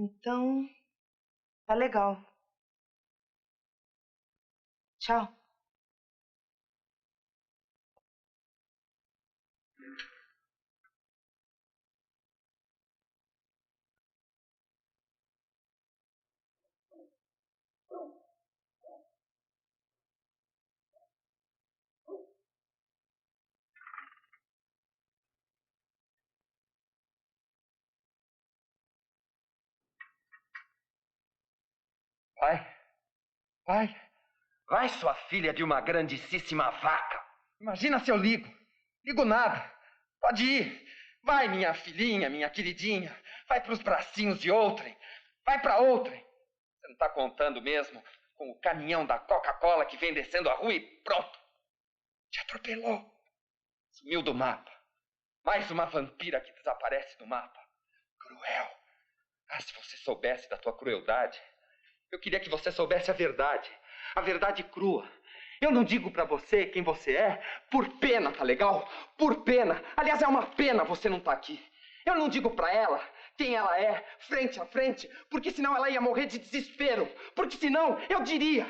Então, tá legal. Tchau. Vai, sua filha de uma grandíssima vaca. Imagina se eu ligo. Ligo nada. Pode ir. Vai, minha filhinha, minha queridinha. Vai pros bracinhos de outrem. Vai pra outrem. Você não tá contando mesmo com o caminhão da Coca-Cola que vem descendo a rua e pronto. Te atropelou. Sumiu do mapa. Mais uma vampira que desaparece do mapa. Cruel. Ah, se você soubesse da tua crueldade. Eu queria que você soubesse a verdade. A verdade crua. Eu não digo pra você quem você é por pena, tá legal? Por pena. Aliás, é uma pena você não tá aqui. Eu não digo pra ela quem ela é, frente a frente, porque senão ela ia morrer de desespero. Porque senão eu diria.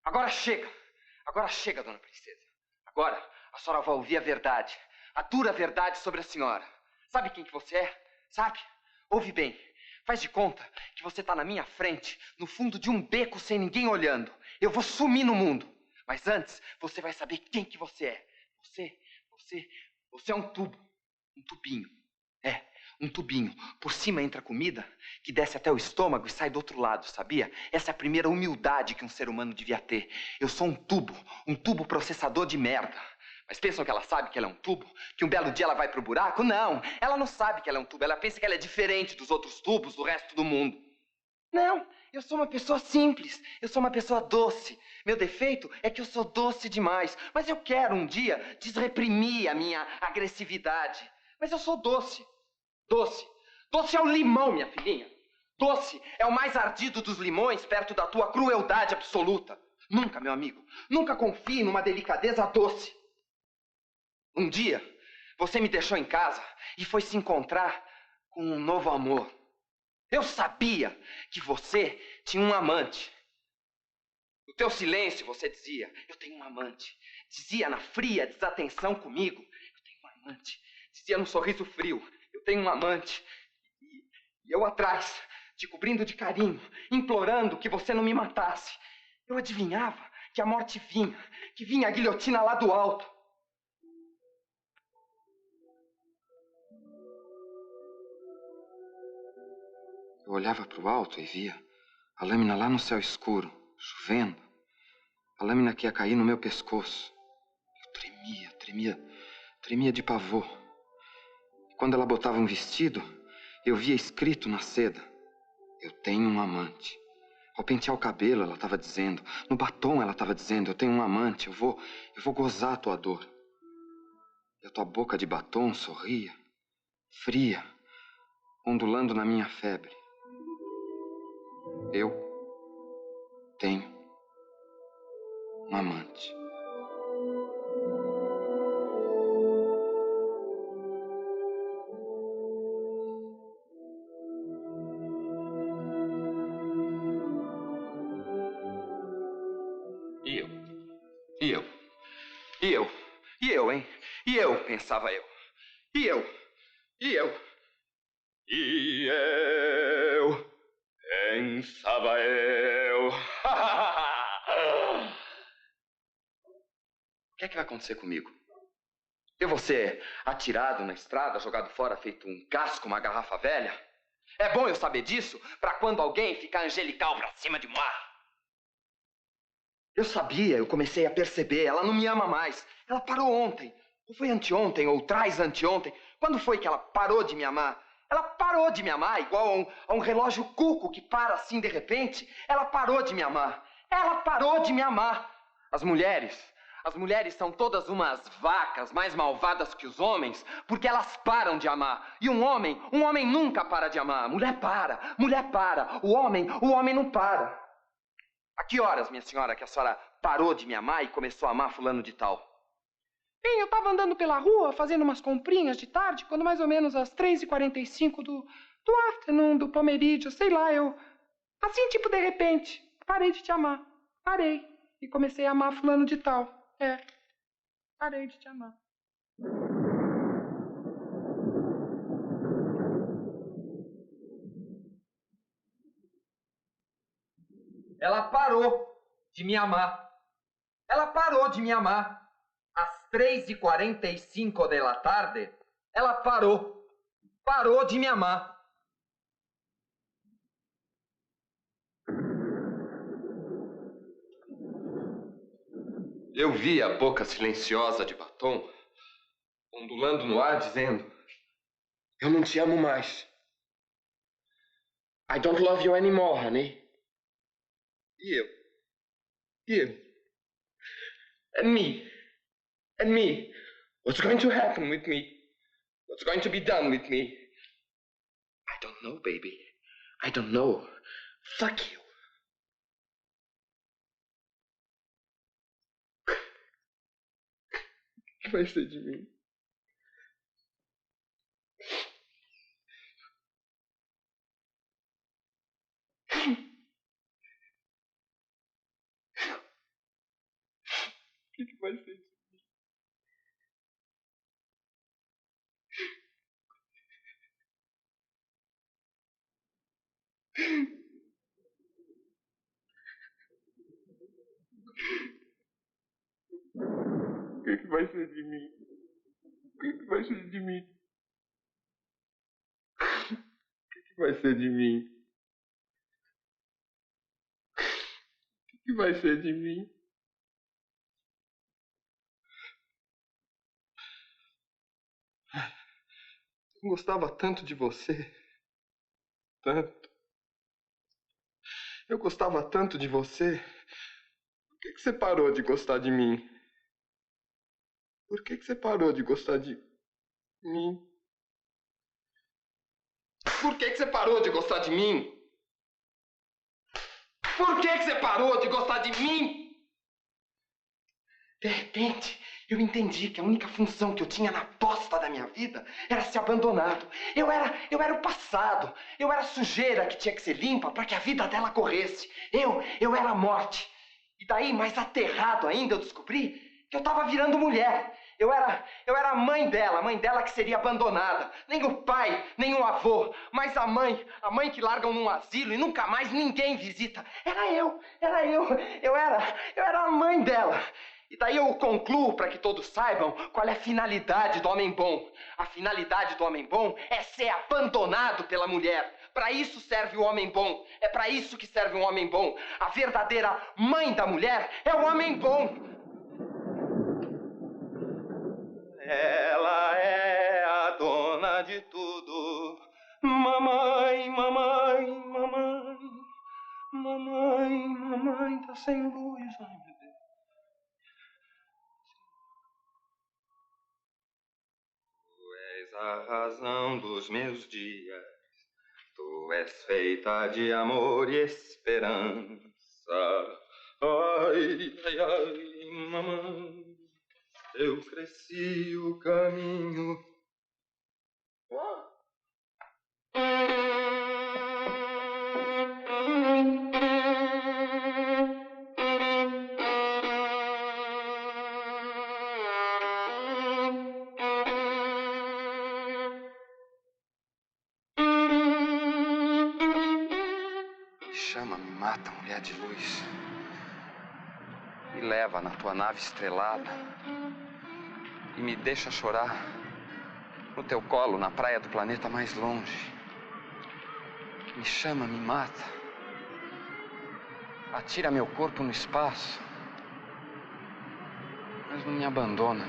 Agora chega, dona princesa. Agora a senhora vai ouvir a verdade. A dura verdade sobre a senhora. Sabe quem que você é? Sabe? Ouve bem. Faz de conta que você tá na minha frente, no fundo de um beco sem ninguém olhando. Eu vou sumir no mundo. Mas antes, você vai saber quem que você é. Você é um tubo. Um tubinho. É, um tubinho. Por cima entra comida que desce até o estômago e sai do outro lado, sabia? Essa é a primeira humildade que um ser humano devia ter. Eu sou um tubo processador de merda. Mas pensam que ela sabe que ela é um tubo? Que um belo dia ela vai pro buraco? Não, ela não sabe que ela é um tubo. Ela pensa que ela é diferente dos outros tubos do resto do mundo. Não, eu sou uma pessoa simples. Eu sou uma pessoa doce. Meu defeito é que eu sou doce demais. Mas eu quero um dia desreprimir a minha agressividade. Mas eu sou doce. Doce. Doce é o limão, minha filhinha. Doce é o mais ardido dos limões perto da tua crueldade absoluta. Nunca, meu amigo, nunca confie numa delicadeza doce. Um dia, você me deixou em casa e foi se encontrar com um novo amor. Eu sabia que você tinha um amante. No teu silêncio, você dizia, eu tenho um amante. Dizia na fria desatenção comigo, eu tenho um amante. Dizia no sorriso frio, eu tenho um amante. E eu atrás, te cobrindo de carinho, implorando que você não me matasse. Eu adivinhava que a morte vinha, que vinha a guilhotina lá do alto. Eu olhava para o alto e via a lâmina lá no céu escuro, chovendo. A lâmina que ia cair no meu pescoço. Eu tremia de pavor. E quando ela botava um vestido, eu via escrito na seda: eu tenho um amante. Ao pentear o cabelo, ela estava dizendo, no batom ela estava dizendo, eu tenho um amante, eu vou gozar a tua dor. E a tua boca de batom sorria, fria, ondulando na minha febre. Eu tenho um amante. E eu, hein? E eu, pensava eu. E eu, pensava eu. O que é que vai acontecer comigo? Eu vou ser atirado na estrada, jogado fora, feito um casco, uma garrafa velha? É bom eu saber disso, pra quando alguém ficar angelical pra cima de moi. Eu sabia, eu comecei a perceber, ela não me ama mais. Ela parou ontem, ou foi anteontem, ou anteontem. Quando foi que ela parou de me amar? Ela parou de me amar, igual a um relógio cuco que para assim de repente. Ela parou de me amar. Ela parou de me amar. As mulheres são todas umas vacas mais malvadas que os homens, porque elas param de amar. E um homem nunca para de amar. Mulher para. O homem não para. A que horas, minha senhora, que a senhora parou de me amar e começou a amar fulano de tal? Bem, eu tava andando pela rua, fazendo umas comprinhas de tarde, quando mais ou menos às 3h45 do afternoon, do pomerídio, sei lá, eu... Assim, tipo, de repente, parei de te amar. Parei. E comecei a amar fulano de tal. Parei de te amar. Ela parou de me amar. Ela parou de me amar. Às 3h45 da tarde, ela parou. Parou de me amar. Eu vi a boca silenciosa de batom ondulando no ar, dizendo: eu não te amo mais. I don't love you anymore, honey. E eu? And me? What's going to happen with me? What's going to be done with me? I don't know, baby. I don't know. Fuck you. O que vai ser de mim? O que vai ser de mim? O que vai ser de mim? O que vai ser de mim? O que vai ser de mim? O que vai ser de mim? Eu gostava tanto de você. Tanto. Eu gostava tanto de você. Por que você parou de gostar de mim? Por que você parou de gostar de mim? Por que você parou de gostar de mim? Por que você parou de gostar de mim? De repente, eu entendi que a única função que eu tinha na bosta da minha vida era ser abandonado. Eu era o passado. Eu era a sujeira que tinha que ser limpa para que a vida dela corresse. Eu era a morte. E daí, mais aterrado ainda, eu descobri que eu tava virando mulher. Eu era a mãe dela que seria abandonada. Nem o pai, nem o avô, mas a mãe que largam num asilo e nunca mais ninguém visita. Eu era a mãe dela. E daí eu concluo para que todos saibam qual é a finalidade do homem bom. A finalidade do homem bom é ser abandonado pela mulher. Para isso serve o homem bom. É para isso que serve um homem bom. A verdadeira mãe da mulher é o homem bom. Ela é a dona de tudo. Mamãe, mamãe, mamãe. Mamãe, tá sem luz. Ai, meu Deus. Tu és a razão dos meus dias. Tu és feita de amor e esperança. Ai, ai, ai, mamãe. Eu cresci o caminho. Me chama, me mata, mulher de luz. Me leva na tua nave estrelada e me deixa chorar no teu colo, na praia do planeta mais longe. Me chama, me mata. Atira meu corpo no espaço, mas não me abandona.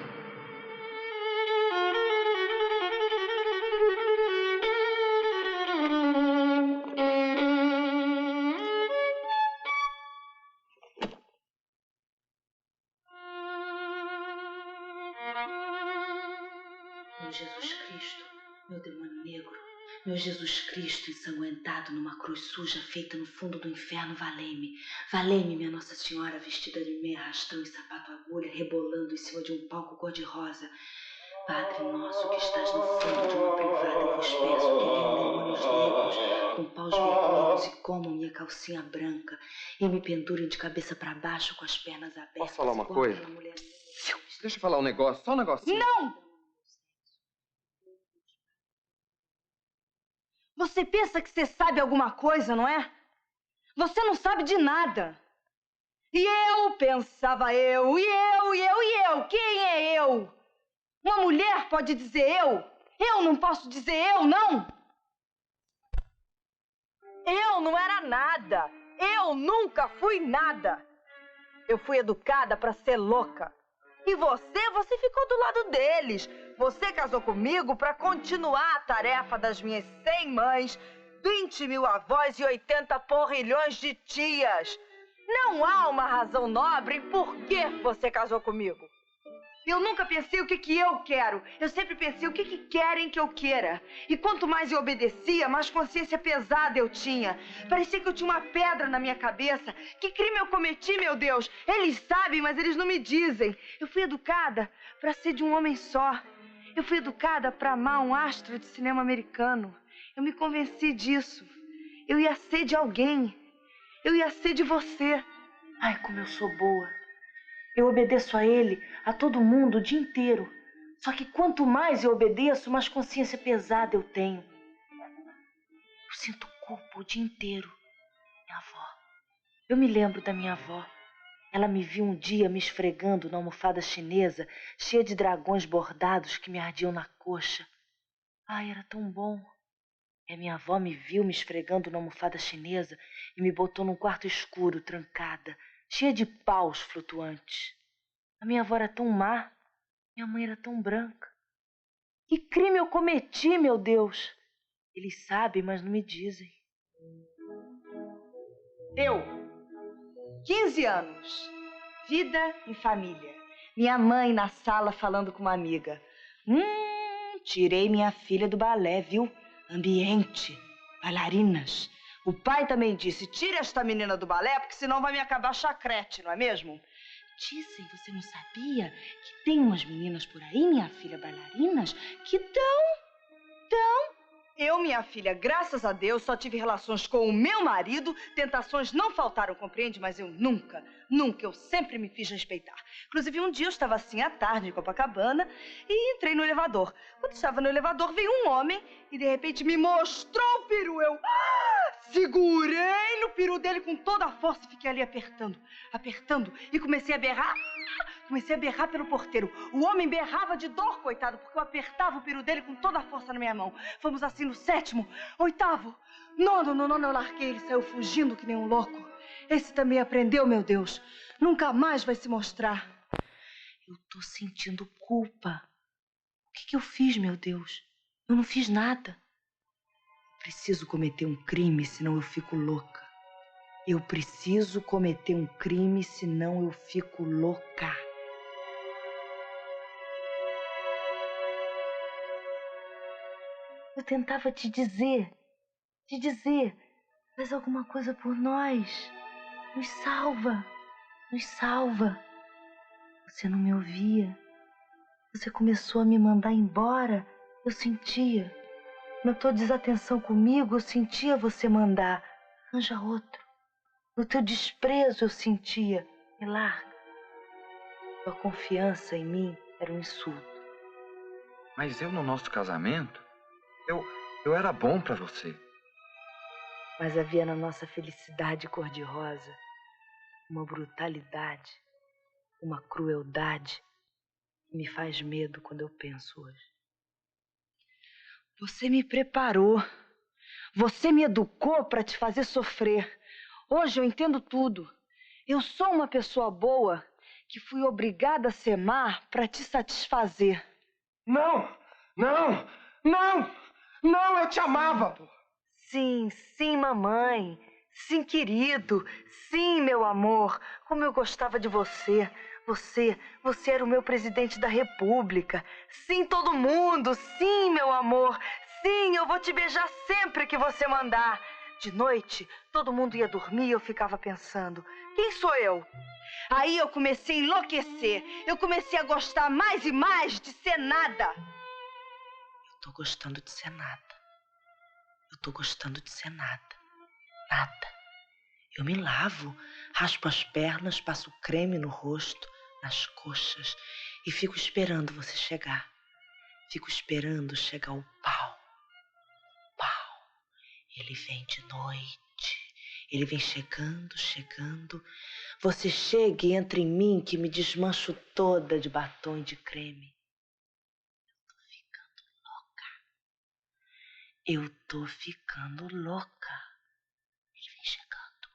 Meu Jesus Cristo, meu demônio negro, meu Jesus Cristo ensanguentado numa cruz suja feita no fundo do inferno, valei-me. Valei-me, minha Nossa Senhora, vestida de meia, arrastão e sapato agudo. agulha rebolando em cima de um palco cor-de-rosa. Padre nosso que estás no fundo de uma privada, eu vos peço que venham demônios negros com paus vermelhos e comam minha calcinha branca e me pendurem de cabeça para baixo com as pernas abertas. Posso falar uma coisa? Deixa eu falar um negócio, só um negocinho. Não! Você pensa que você sabe alguma coisa, não é? Você não sabe de nada. E eu pensava eu. Quem é eu? Uma mulher pode dizer eu? Eu não posso dizer eu, não? Eu não era nada. Eu nunca fui nada. Eu fui educada para ser louca. E você ficou do lado deles. Você casou comigo para continuar a tarefa das minhas 100 mães, 20 mil avós e 80 porrilhões de tias. Não há uma razão nobre em por que você casou comigo. Eu nunca pensei o que eu quero. Eu sempre pensei o que querem que eu queira. E quanto mais eu obedecia, mais consciência pesada eu tinha. Parecia que eu tinha uma pedra na minha cabeça. Que crime eu cometi, meu Deus? Eles sabem, mas eles não me dizem. Eu fui educada para ser de um homem só. Eu fui educada para amar um astro de cinema americano. Eu me convenci disso. Eu ia ser de alguém. Eu ia ser de você. Ai, como eu sou boa. Eu obedeço a ele, a todo mundo, o dia inteiro. Só que quanto mais eu obedeço, mais consciência pesada eu tenho. Eu sinto culpa o dia inteiro. Minha avó. Eu me lembro da minha avó. Ela me viu um dia me esfregando na almofada chinesa, cheia de dragões bordados que me ardiam na coxa. Ai, era tão bom. E a minha avó me viu me esfregando na almofada chinesa e me botou num quarto escuro, trancada, cheia de paus flutuantes. A minha avó era tão má, minha mãe era tão branca. Que crime eu cometi, meu Deus? Eles sabem, mas não me dizem. Eu, 15 anos, vida em família. Minha mãe na sala falando com uma amiga. Tirei minha filha do balé, viu? Ambiente, bailarinas. O pai também disse, tire esta menina do balé, porque senão vai me acabar chacrete, não é mesmo? Dizem, você não sabia, que tem umas meninas por aí, minha filha, bailarinas, que dão. Eu, minha filha, graças a Deus, só tive relações com o meu marido, tentações não faltaram, compreende? Mas eu nunca, eu sempre me fiz respeitar. Inclusive, um dia eu estava assim à tarde em Copacabana e entrei no elevador. Quando estava no elevador, veio um homem e de repente me mostrou o peru. Eu segurei no peru dele com toda a força e fiquei ali apertando e comecei a berrar. Comecei a berrar pelo porteiro. O homem berrava de dor, coitado, porque eu apertava o peru dele com toda a força na minha mão. Fomos assim no 7º, 8º, 9º, eu larguei. Ele saiu fugindo que nem um louco. Esse também aprendeu, meu Deus. Nunca mais vai se mostrar. Eu tô sentindo culpa. O que eu fiz, meu Deus? Eu não fiz nada. Eu preciso cometer um crime, senão eu fico louca. Eu preciso cometer um crime, senão eu fico louca. Eu tentava te dizer, faz alguma coisa por nós. Nos salva. Você não me ouvia. Você começou a me mandar embora. Eu sentia. Na tua desatenção comigo, eu sentia você mandar. Arranja outro. No teu desprezo, eu sentia. Me larga. Tua confiança em mim era um insulto. Mas eu, no nosso casamento, eu era bom pra você. Mas havia na nossa felicidade cor-de-rosa uma brutalidade, uma crueldade que me faz medo quando eu penso hoje. Você me preparou. Você me educou para te fazer sofrer. Hoje eu entendo tudo. Eu sou uma pessoa boa que fui obrigada a ser má para te satisfazer. Não, eu te amava. Sim, mamãe. Sim, querido. Sim, meu amor. Como eu gostava de você. Você era o meu presidente da República. Sim, todo mundo. Sim, meu amor. Sim, eu vou te beijar sempre que você mandar. De noite, todo mundo ia dormir e eu ficava pensando, quem sou eu? Aí eu comecei a enlouquecer. Eu comecei a gostar mais e mais de ser nada. Eu tô gostando de ser nada. Eu tô gostando de ser nada. Nada. Eu me lavo, raspo as pernas, passo creme no rosto, nas coxas e fico esperando você chegar. Fico esperando chegar o pau. Pau. Ele vem de noite. Ele vem chegando, chegando. Você chega e entra em mim que me desmancho toda de batom e de creme. Eu tô ficando louca. Ele vem chegando.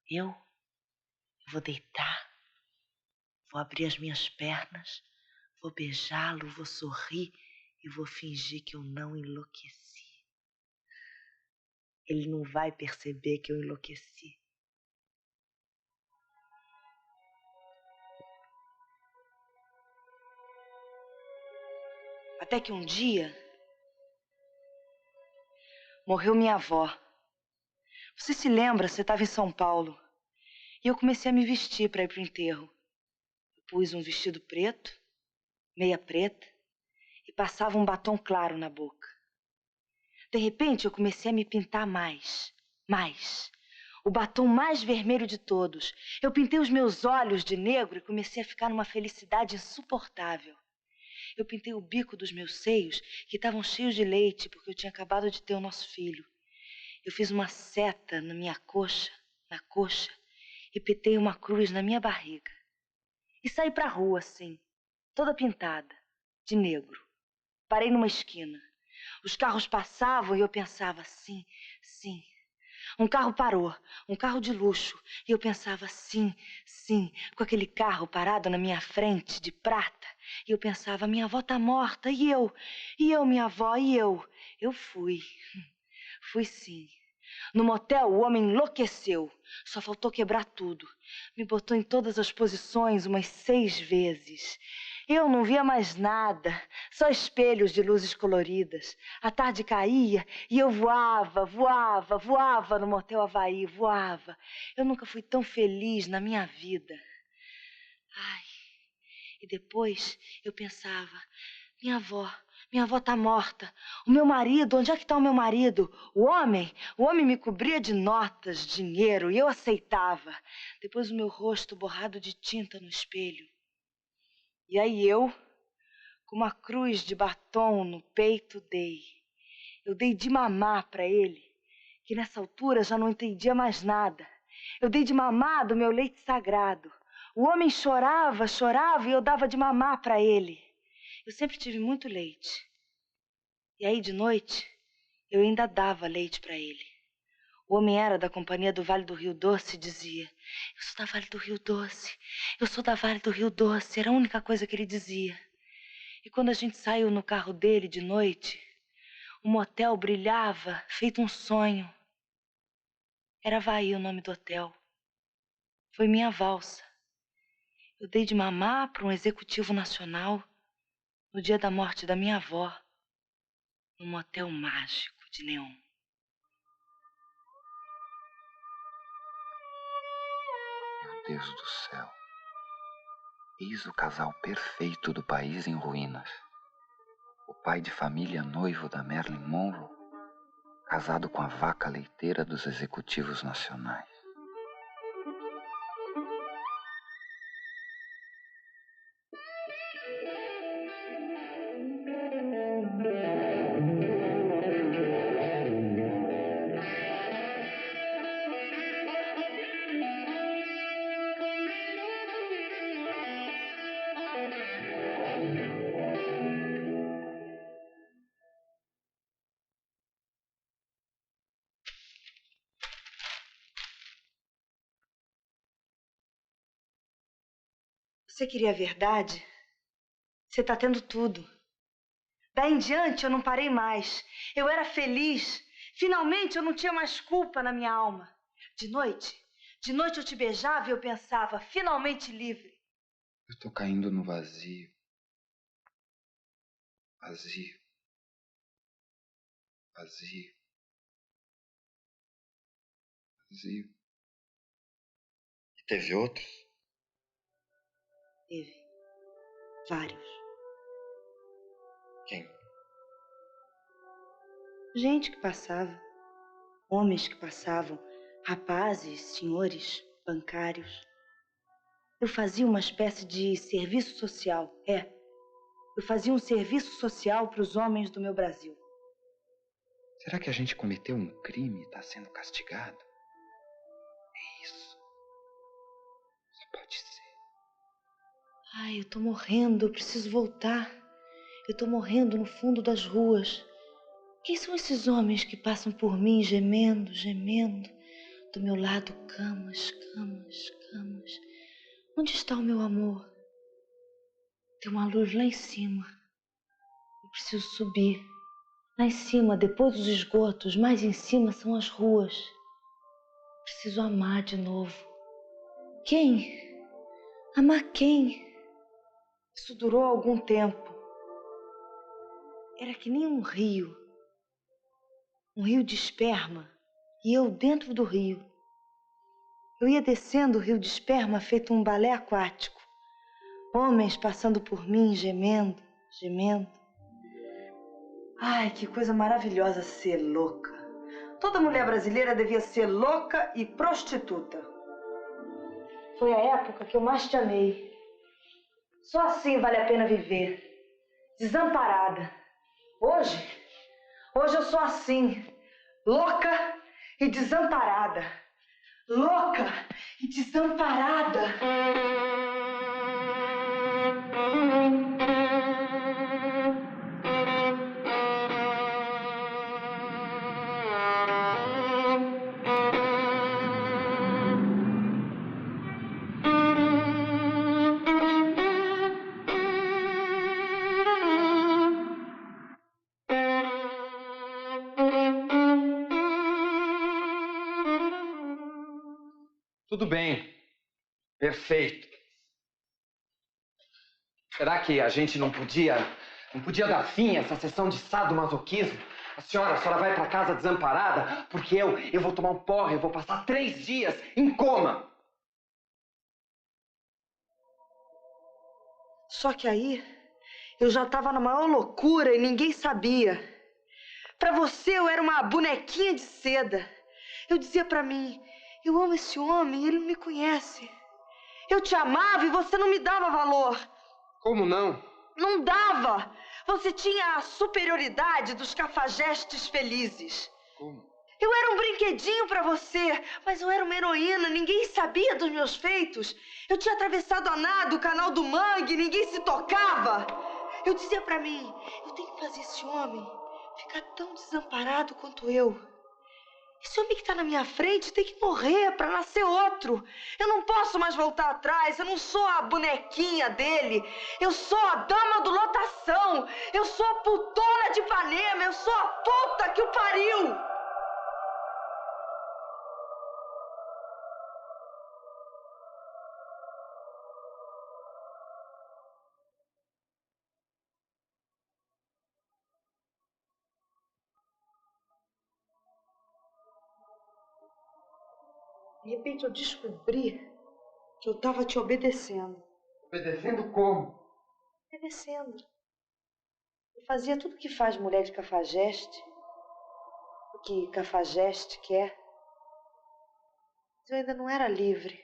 Eu vou deitar, vou abrir as minhas pernas, vou beijá-lo, vou sorrir e vou fingir que eu não enlouqueci. Ele não vai perceber que eu enlouqueci. Até que um dia morreu minha avó. Você se lembra, você estava em São Paulo. E eu comecei a me vestir para ir pro enterro. Eu pus um vestido preto, meia preta, e passava um batom claro na boca. De repente, eu comecei a me pintar mais. O batom mais vermelho de todos. Eu pintei os meus olhos de negro e comecei a ficar numa felicidade insuportável. Eu pintei o bico dos meus seios, que estavam cheios de leite, porque eu tinha acabado de ter o nosso filho. Eu fiz uma seta na minha coxa, e pitei uma cruz na minha barriga. E saí pra rua, assim, toda pintada, de negro. Parei numa esquina. Os carros passavam e eu pensava, sim. Um carro parou, um carro de luxo, e eu pensava, sim, com aquele carro parado na minha frente, de prata. E eu pensava, minha avó tá morta, e eu, minha avó, e eu. Eu fui sim. No motel, o homem enlouqueceu. Só faltou quebrar tudo. Me botou em todas as posições umas 6 vezes. Eu não via mais nada, só espelhos de luzes coloridas. A tarde caía e eu voava no motel Havaí, voava. Eu nunca fui tão feliz na minha vida. Ai, e depois eu pensava, minha avó tá morta. O meu marido, onde é que tá o meu marido? O homem me cobria de notas, dinheiro, e eu aceitava. Depois o meu rosto borrado de tinta no espelho. E aí eu, com uma cruz de batom no peito, dei. Eu dei de mamar pra ele, que nessa altura já não entendia mais nada. Eu dei de mamar do meu leite sagrado. O homem chorava e eu dava de mamar pra ele. Eu sempre tive muito leite. E aí, de noite, eu ainda dava leite pra ele. O homem era da companhia do Vale do Rio Doce e dizia, eu sou da Vale do Rio Doce, eu sou da Vale do Rio Doce. Era a única coisa que ele dizia. E quando a gente saiu no carro dele de noite, o motel brilhava, feito um sonho. Era Havaí o nome do hotel. Foi minha valsa. Eu dei de mamar para um executivo nacional no dia da morte da minha avó, num motel mágico de neon. Meu Deus do céu. Eis o casal perfeito do país em ruínas. O pai de família noivo da Marilyn Monroe, casado com a vaca leiteira dos executivos nacionais. Você queria a verdade? Você tá tendo tudo. Daí em diante eu não parei mais. Eu era feliz. Finalmente eu não tinha mais culpa na minha alma. De noite eu te beijava e eu pensava, finalmente livre. Eu tô caindo no vazio. Vazio. vazio. E teve outros? Teve. Vários. Quem? Gente que passava. Homens que passavam. Rapazes, senhores, bancários. Eu fazia uma espécie de serviço social. Eu fazia um serviço social para os homens do meu Brasil. Será que a gente cometeu um crime e está sendo castigado? É isso. Só pode ser. Ai, eu tô morrendo, eu preciso voltar. Eu tô morrendo no fundo das ruas. Quem são esses homens que passam por mim gemendo, gemendo? Do meu lado, camas, camas, camas. Onde está o meu amor? Tem uma luz lá em cima. Eu preciso subir. Lá em cima, depois dos esgotos, mais em cima são as ruas. Preciso amar de novo. Quem? Amar quem? Isso durou algum tempo. Era que nem um rio. Um rio de esperma. E eu dentro do rio. Eu ia descendo o rio de esperma feito um balé aquático. Homens passando por mim, gemendo, gemendo. Ai, que coisa maravilhosa ser louca. Toda mulher brasileira devia ser louca e prostituta. Foi a época que eu mais te amei. Só assim vale a pena viver. Desamparada. Hoje eu sou assim. Louca e desamparada. Louca e desamparada. Tudo bem. Perfeito. Será que a gente não podia dar fim a essa sessão de sadomasoquismo? A senhora vai para casa desamparada porque eu vou tomar um porre, eu vou passar 3 dias em coma. Só que aí eu já estava na maior loucura e ninguém sabia. Para você eu era uma bonequinha de seda. Eu dizia para mim, eu amo esse homem e ele não me conhece. Eu te amava e você não me dava valor. Como não? Não dava! Você tinha a superioridade dos cafajestes felizes. Como? Eu era um brinquedinho pra você, mas eu era uma heroína, ninguém sabia dos meus feitos. Eu tinha atravessado a nado o canal do Mangue, ninguém se tocava. Eu dizia pra mim, eu tenho que fazer esse homem ficar tão desamparado quanto eu. Esse homem que tá na minha frente tem que morrer pra nascer outro. Eu não posso mais voltar atrás, eu não sou a bonequinha dele. Eu sou a dama do lotação. Eu sou a putona de Ipanema, eu sou a puta que o pariu. De repente eu descobri que eu tava te obedecendo. Obedecendo como? Obedecendo. Eu fazia tudo o que faz mulher de cafajeste. O que cafajeste quer. Mas eu ainda não era livre.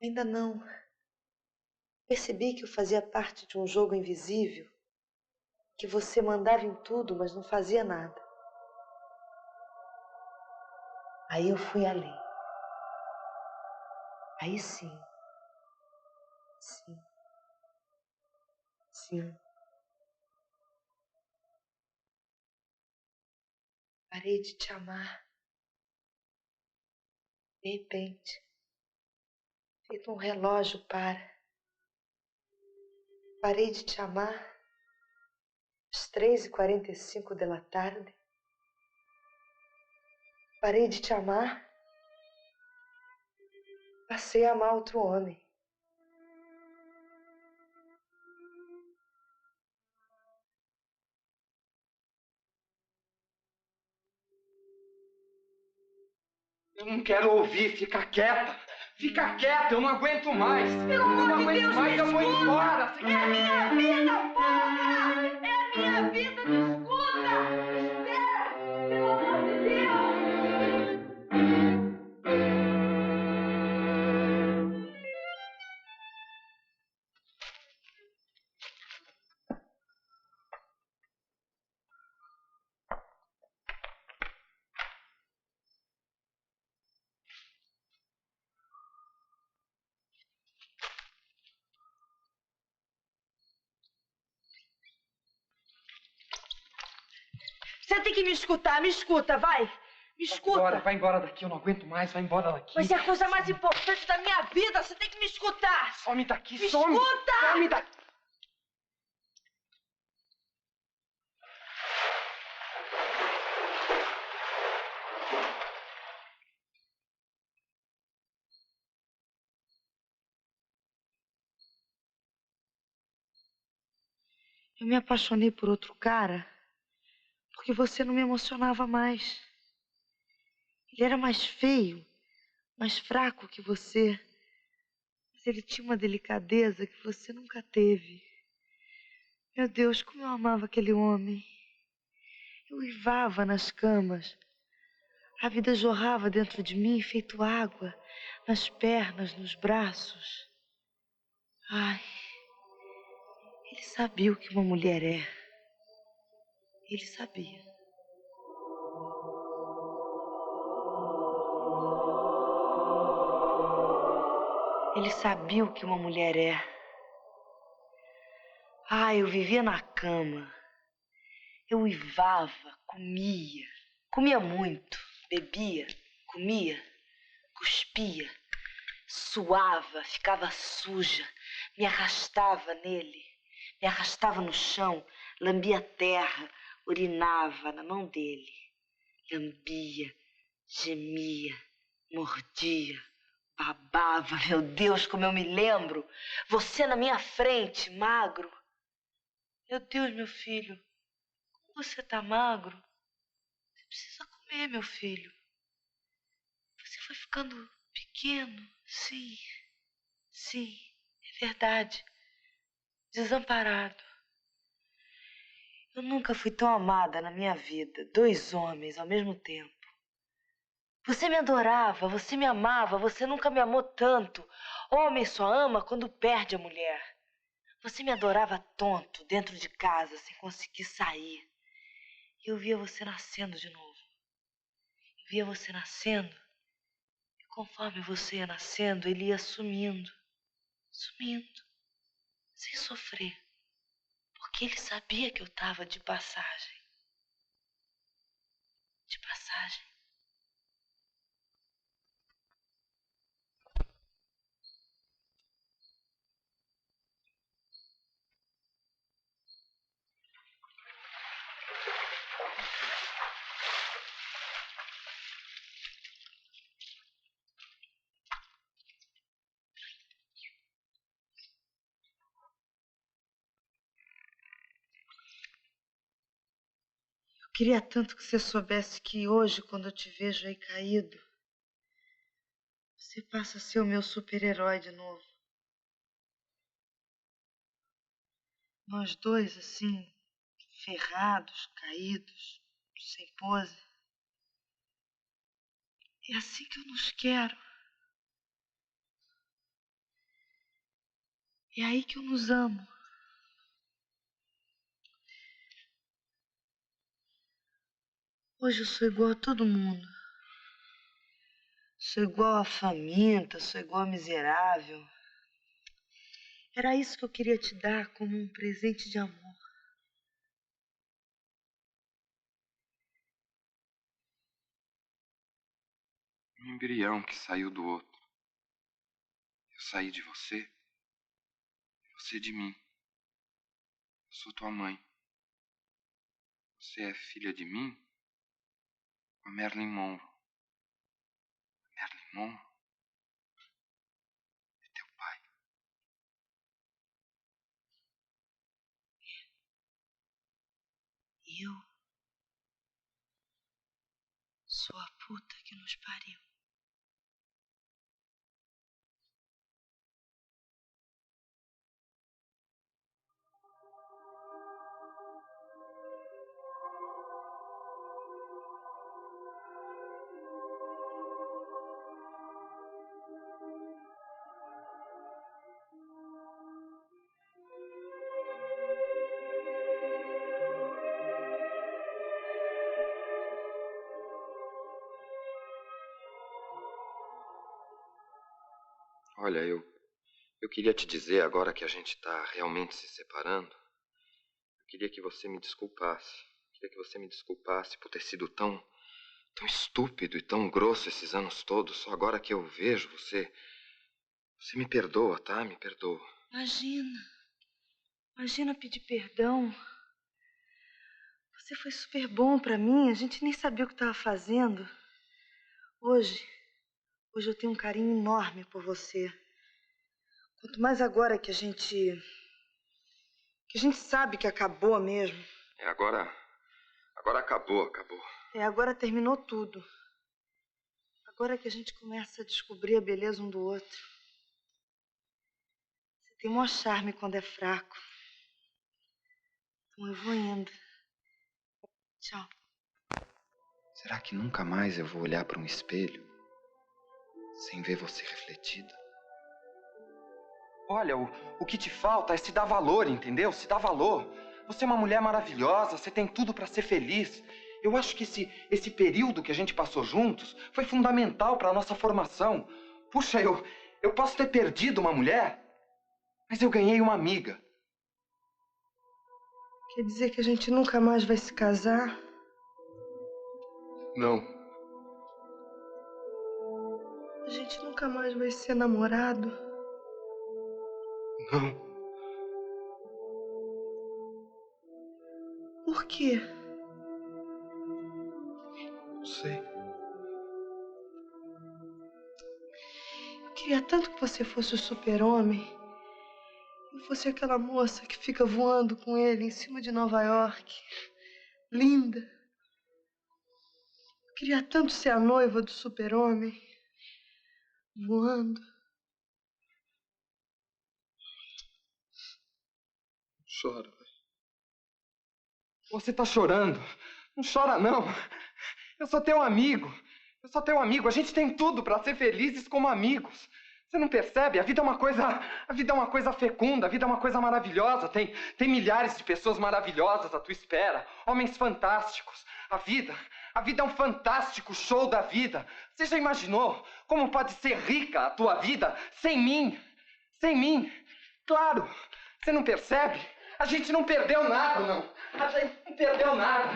Ainda não. Percebi que eu fazia parte de um jogo invisível. Que você mandava em tudo, mas não fazia nada. Aí eu fui além. Aí sim. Sim. Sim. Parei de te amar. De repente, feito um relógio para. Parei de te amar às 3h45 da tarde. Parei de te amar. Passei a amar outro homem. Eu não quero ouvir, fica quieta. Fica quieta, eu não aguento mais. Pelo amor de aguento Deus, mais, me eu vou escuta. embora. É a minha vida, porra! É a minha vida, me escuta! Espera! Pelo amor de Deus! Você tem que me escutar, me escuta, vai! Me escuta! Vai embora daqui, eu não aguento mais, vai embora daqui. Mas é a coisa mais importante da minha vida, você tem que me escutar! Some daqui, Me some! escuta! Some daqui! Eu me apaixonei por outro cara porque você não me emocionava mais. Ele era mais feio, mais fraco que você. Mas ele tinha uma delicadeza que você nunca teve. Meu Deus, como eu amava aquele homem. Eu uivava nas camas. A vida jorrava dentro de mim, feito água, nas pernas, nos braços. Ai, ele sabia o que uma mulher é. Ele sabia. Ele sabia o que uma mulher é. Ai, eu vivia na cama. Eu uivava, comia. Comia muito, bebia, comia, cuspia, suava, ficava suja, me arrastava nele, me arrastava no chão, lambia a terra, urinava na mão dele, lambia, gemia, mordia, babava. Meu Deus, como eu me lembro! Você na minha frente, magro. Meu Deus, meu filho, como você tá magro? Você precisa comer, meu filho. Você foi ficando pequeno, sim, sim, é verdade. Desamparado. Eu nunca fui tão amada na minha vida. 2 homens ao mesmo tempo. Você me adorava, você me amava, você nunca me amou tanto. Homem só ama quando perde a mulher. Você me adorava tonto, dentro de casa, sem conseguir sair. Eu via você nascendo de novo. Eu via você nascendo. E conforme você ia nascendo, ele ia sumindo. Sumindo. Sem sofrer. Porque ele sabia que eu estava de passagem. De passagem. Eu queria tanto que você soubesse que hoje, quando eu te vejo aí caído, você passa a ser o meu super-herói de novo. Nós dois, assim, ferrados, caídos, sem pose. É assim que eu nos quero. É aí que eu nos amo. Hoje eu sou igual a todo mundo. Sou igual a faminta, sou igual a miserável. Era isso que eu queria te dar como um presente de amor. Um embrião que saiu do outro. Eu saí de você. E você de mim. Eu sou tua mãe. Você é filha de mim? Com a Marilyn Monroe. Marilyn Monroe é teu pai. Eu sou a puta que nos pariu. Olha, eu queria te dizer agora que a gente tá realmente se separando. Eu queria que você me desculpasse. Queria que você me desculpasse por ter sido tão estúpido e tão grosso esses anos todos. Só agora que eu vejo você me perdoa, tá? Me perdoa. Imagina pedir perdão. Você foi super bom pra mim. A gente nem sabia o que estava fazendo. Hoje eu tenho um carinho enorme por você. Quanto mais agora que a gente sabe que acabou mesmo. Agora acabou. Agora terminou tudo. Agora que a gente começa a descobrir a beleza um do outro. Você tem o maior charme quando é fraco. Então eu vou indo. Tchau. Será que nunca mais eu vou olhar para um espelho sem ver você refletida? Olha, o que te falta é se dar valor, entendeu? Se dar valor. Você é uma mulher maravilhosa, você tem tudo para ser feliz. Eu acho que esse período que a gente passou juntos foi fundamental para a nossa formação. Puxa, eu posso ter perdido uma mulher, mas eu ganhei uma amiga. Quer dizer que a gente nunca mais vai se casar? Não. A gente nunca mais vai ser namorado? Não. Por quê? Não sei. Eu queria tanto que você fosse o super-homem. E fosse aquela moça que fica voando com ele em cima de Nova York. Linda. Eu queria tanto ser a noiva do super-homem. Voando. Chora, velho. Você tá chorando. Não chora, não. Eu sou teu amigo. A gente tem tudo pra ser felizes como amigos. Você não percebe? A vida é uma coisa fecunda, a vida é uma coisa maravilhosa. Tem milhares de pessoas maravilhosas à tua espera. Homens fantásticos. A vida é um fantástico show da vida. Você já imaginou como pode ser rica a tua vida sem mim? Sem mim? Claro. Você não percebe? A gente não perdeu nada, não. A gente não perdeu nada.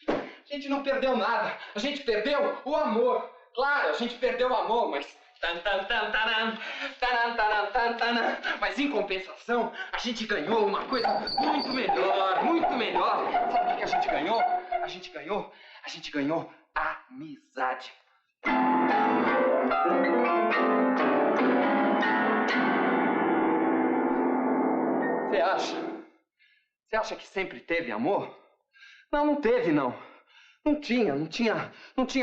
A gente não perdeu nada. A gente perdeu o amor. Claro, a gente perdeu o amor, mas... Mas em compensação, a gente ganhou uma coisa muito melhor, muito melhor. Sabe o que a gente ganhou? A gente ganhou amizade. Você acha que sempre teve amor? Não teve, não. Não tinha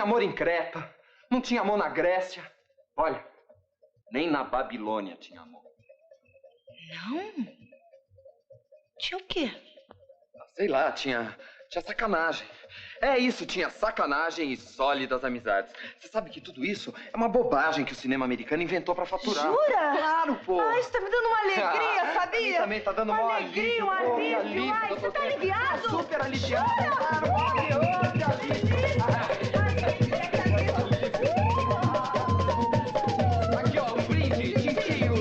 amor em Creta, não tinha amor na Grécia. Olha, nem na Babilônia tinha amor. Não? Tinha o quê? Sei lá, tinha sacanagem. É isso, tinha sacanagem e sólidas amizades. Você sabe que tudo isso é uma bobagem que o cinema americano inventou pra faturar. Jura? Claro, pô. Ai, isso tá me dando uma alegria, sabia? Também tá dando uma alegria, um alívio. Ai, você tá aliviado? Super aliviado. Jura? Claro, que alívio. Aqui, ó, um brinde, titio.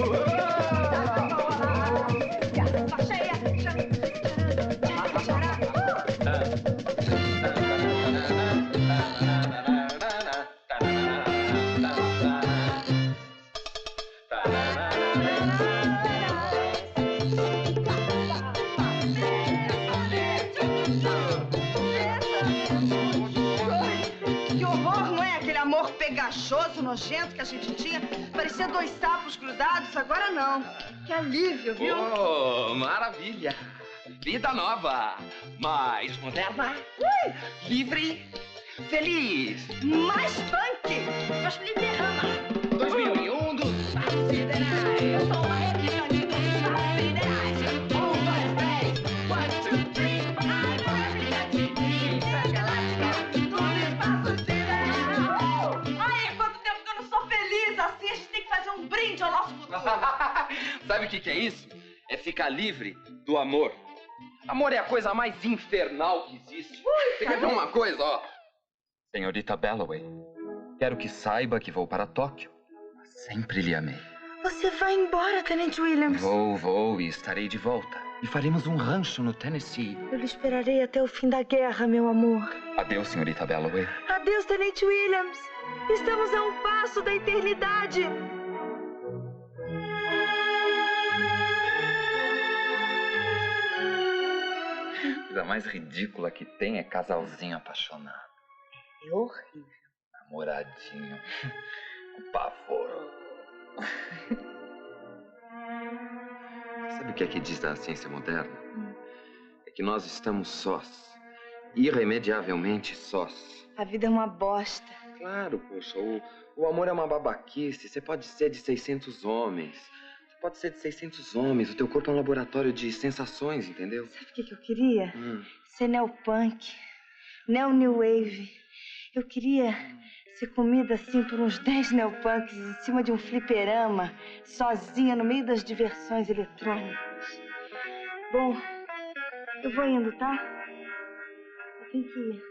Pegajoso, nojento que a gente tinha. Parecia dois sapos grudados, agora não. Que alívio, viu? Oh, maravilha. Vida nova, mais moderna, livre, feliz. Mais punk, mas me derrama. 2001 dos Sapos Siderais. Eu sou uma religiosa dos Sapos Siderais. 1, 2, 3, 1, 2, 3. I'm a religiosa galáctica do espaço sideral. Ai, quanto tempo que eu não sou feliz assim, a gente tem que fazer um brinde ao nosso futuro. Sabe o que é isso? É ficar livre do amor. Amor é a coisa mais infernal que existe. Você quer ver uma coisa, ó? Senhorita Belloway, quero que saiba que vou para Tóquio na Sempre lhe amei. Você vai embora, Tenente Williams. Vou e estarei de volta. E faremos um rancho no Tennessee. Eu lhe esperarei até o fim da guerra, meu amor. Adeus, senhorita Belloway. Adeus, Tenente Williams. Estamos a um passo da eternidade. A coisa mais ridícula que tem é casalzinho apaixonado. É horrível. Namoradinho. Com pavor. Sabe o que é que diz da ciência moderna? É que nós estamos sós. Irremediavelmente sós. A vida é uma bosta. Claro, poxa, o amor é uma babaquice. Você pode ser de 600 homens. Você pode ser de 600 homens. O teu corpo é um laboratório de sensações, entendeu? Sabe o que eu queria? Ser neopunk, neo-new wave. Eu queria ser comida assim por uns 10 neopunks em cima de um fliperama, sozinha no meio das diversões eletrônicas. Bom, eu vou indo, tá? Eu tenho que ir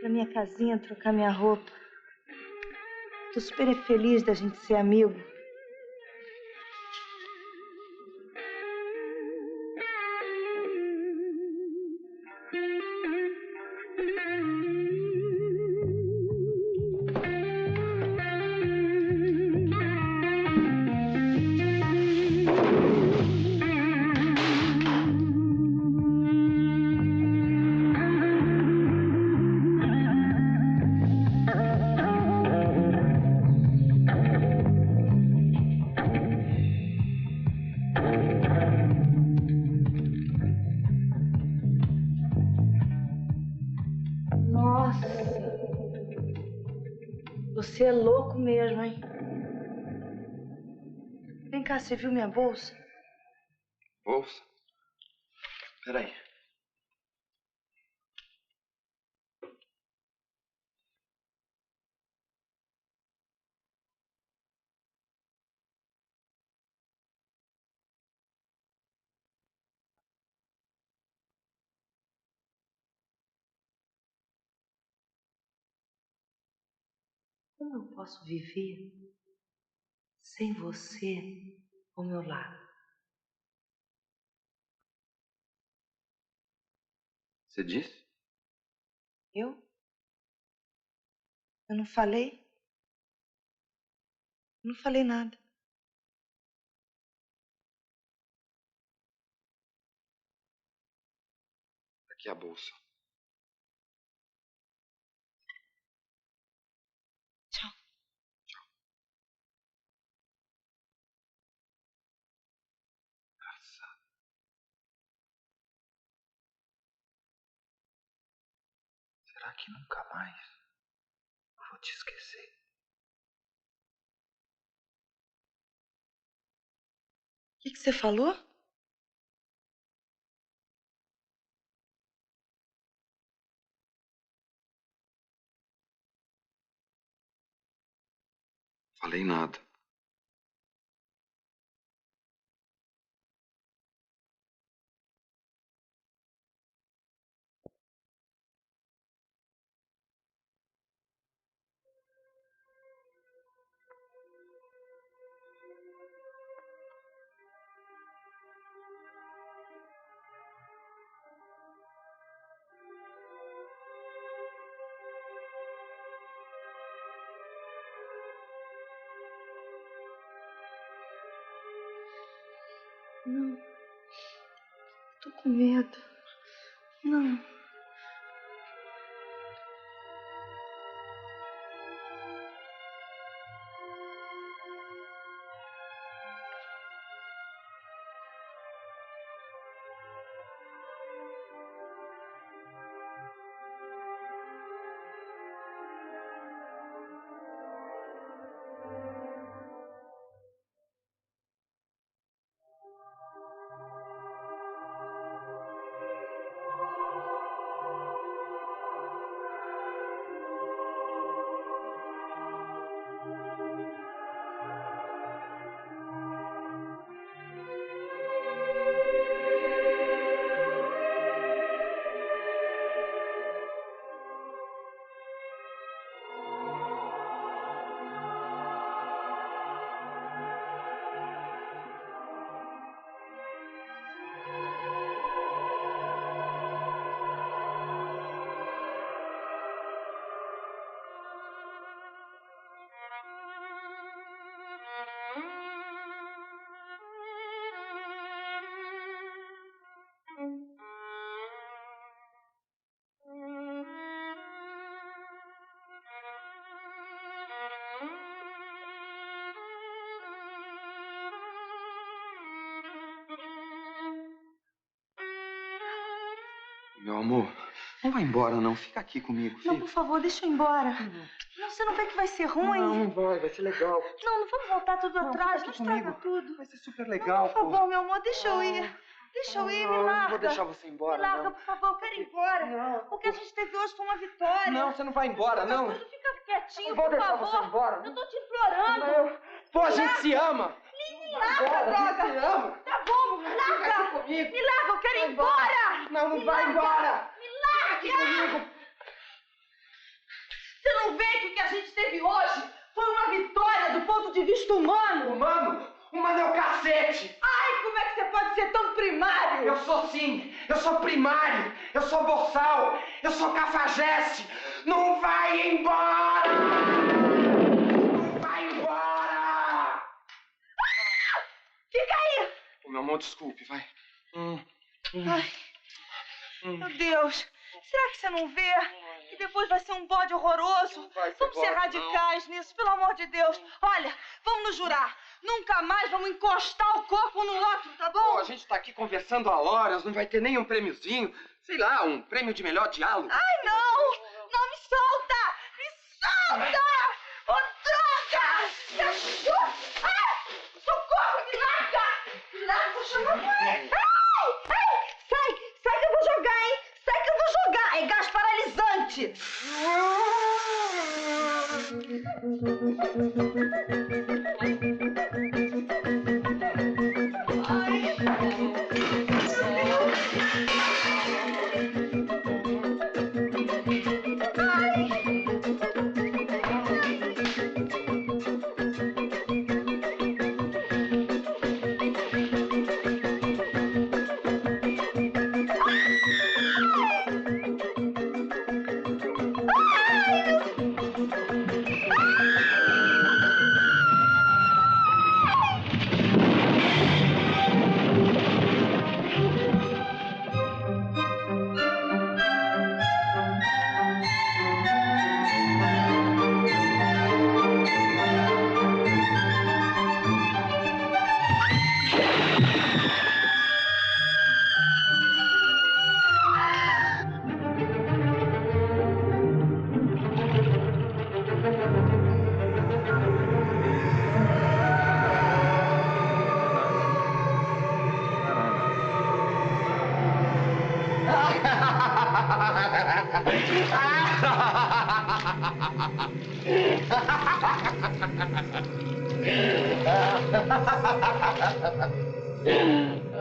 pra minha casinha trocar minha roupa. Tô super feliz da gente ser amigo. Você é louco mesmo, hein? Vem cá, você viu minha bolsa? Bolsa? Peraí. Como eu posso viver sem você ao meu lado? Você disse? Eu? Eu não falei? Eu não falei nada. Aqui a bolsa. Tchau. Engraçado. Será que nunca mais eu vou te esquecer? O que você falou? Falei nada. Não. Tô com medo. Não. Meu amor, não vai embora, não. Fica aqui comigo, filho. Não, por favor, deixa eu ir embora. Não, você não vê que vai ser ruim? Não vai ser legal. Não vamos voltar tudo atrás, não fica estraga comigo. tudo. Vai ser super legal, Não, por favor, meu amor, deixa eu ir. Deixa eu ir, me Não, larga. não vou deixar você embora, Me larga, não. por favor, eu quero ir embora. Não. O que a gente teve hoje foi uma vitória. Não, você não vai embora, não. Tudo fica quietinho, Não vou por deixar favor. você embora. Eu tô te implorando. Pô, a gente se ama. Me larga, droga. A gente se ama. Tá bom, me Fica larga. aqui comigo. Me larga, eu quero ir embora. Não, não Me vai larga. embora. Me larga. Você não vê que o que a gente teve hoje foi uma vitória do ponto de vista humano? Humano é o cacete. Ai, como é que você pode ser tão primário? Eu sou sim. Eu sou primário. Eu sou boçal. Eu sou cafajeste. Não vai embora. Não vai embora. Fica aí. Ô, meu amor, desculpe, vai. Ai, meu Deus. Será que você não vê? Que depois vai ser um bode horroroso. vai ser Vamos ser bode, radicais nisso, pelo amor de Deus. Olha, vamos nos jurar. Nunca mais vamos encostar o corpo no outro, tá bom? Pô, a gente tá aqui conversando há horas, não vai ter nem um prêmiozinho. Sei lá, um prêmio de melhor diálogo. Ai, não! Não, me solta! Me solta! Ô, droga! Me ajuda! Ai! Socorro, me larga! Me larga, vou chamar a mãe! Ai! Ai! Sai! Sai que eu vou jogar, hein? Sai que eu vou jogar! É gás paralisante!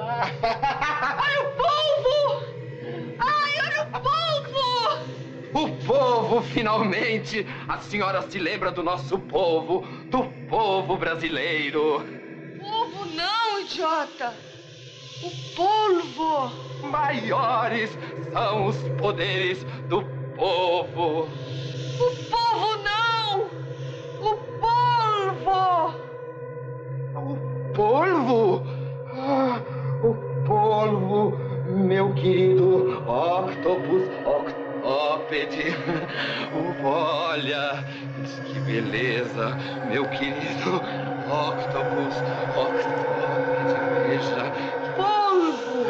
Olha o polvo! Ai, olha o polvo! O povo, finalmente! A senhora se lembra do nosso povo, do povo brasileiro. Polvo não, idiota! O polvo! Maiores são os poderes do povo. O polvo não! O polvo! O polvo? Ah, o polvo, meu querido octopus, octópede. Olha, que beleza, meu querido octopus, octópede. Veja. Polvo!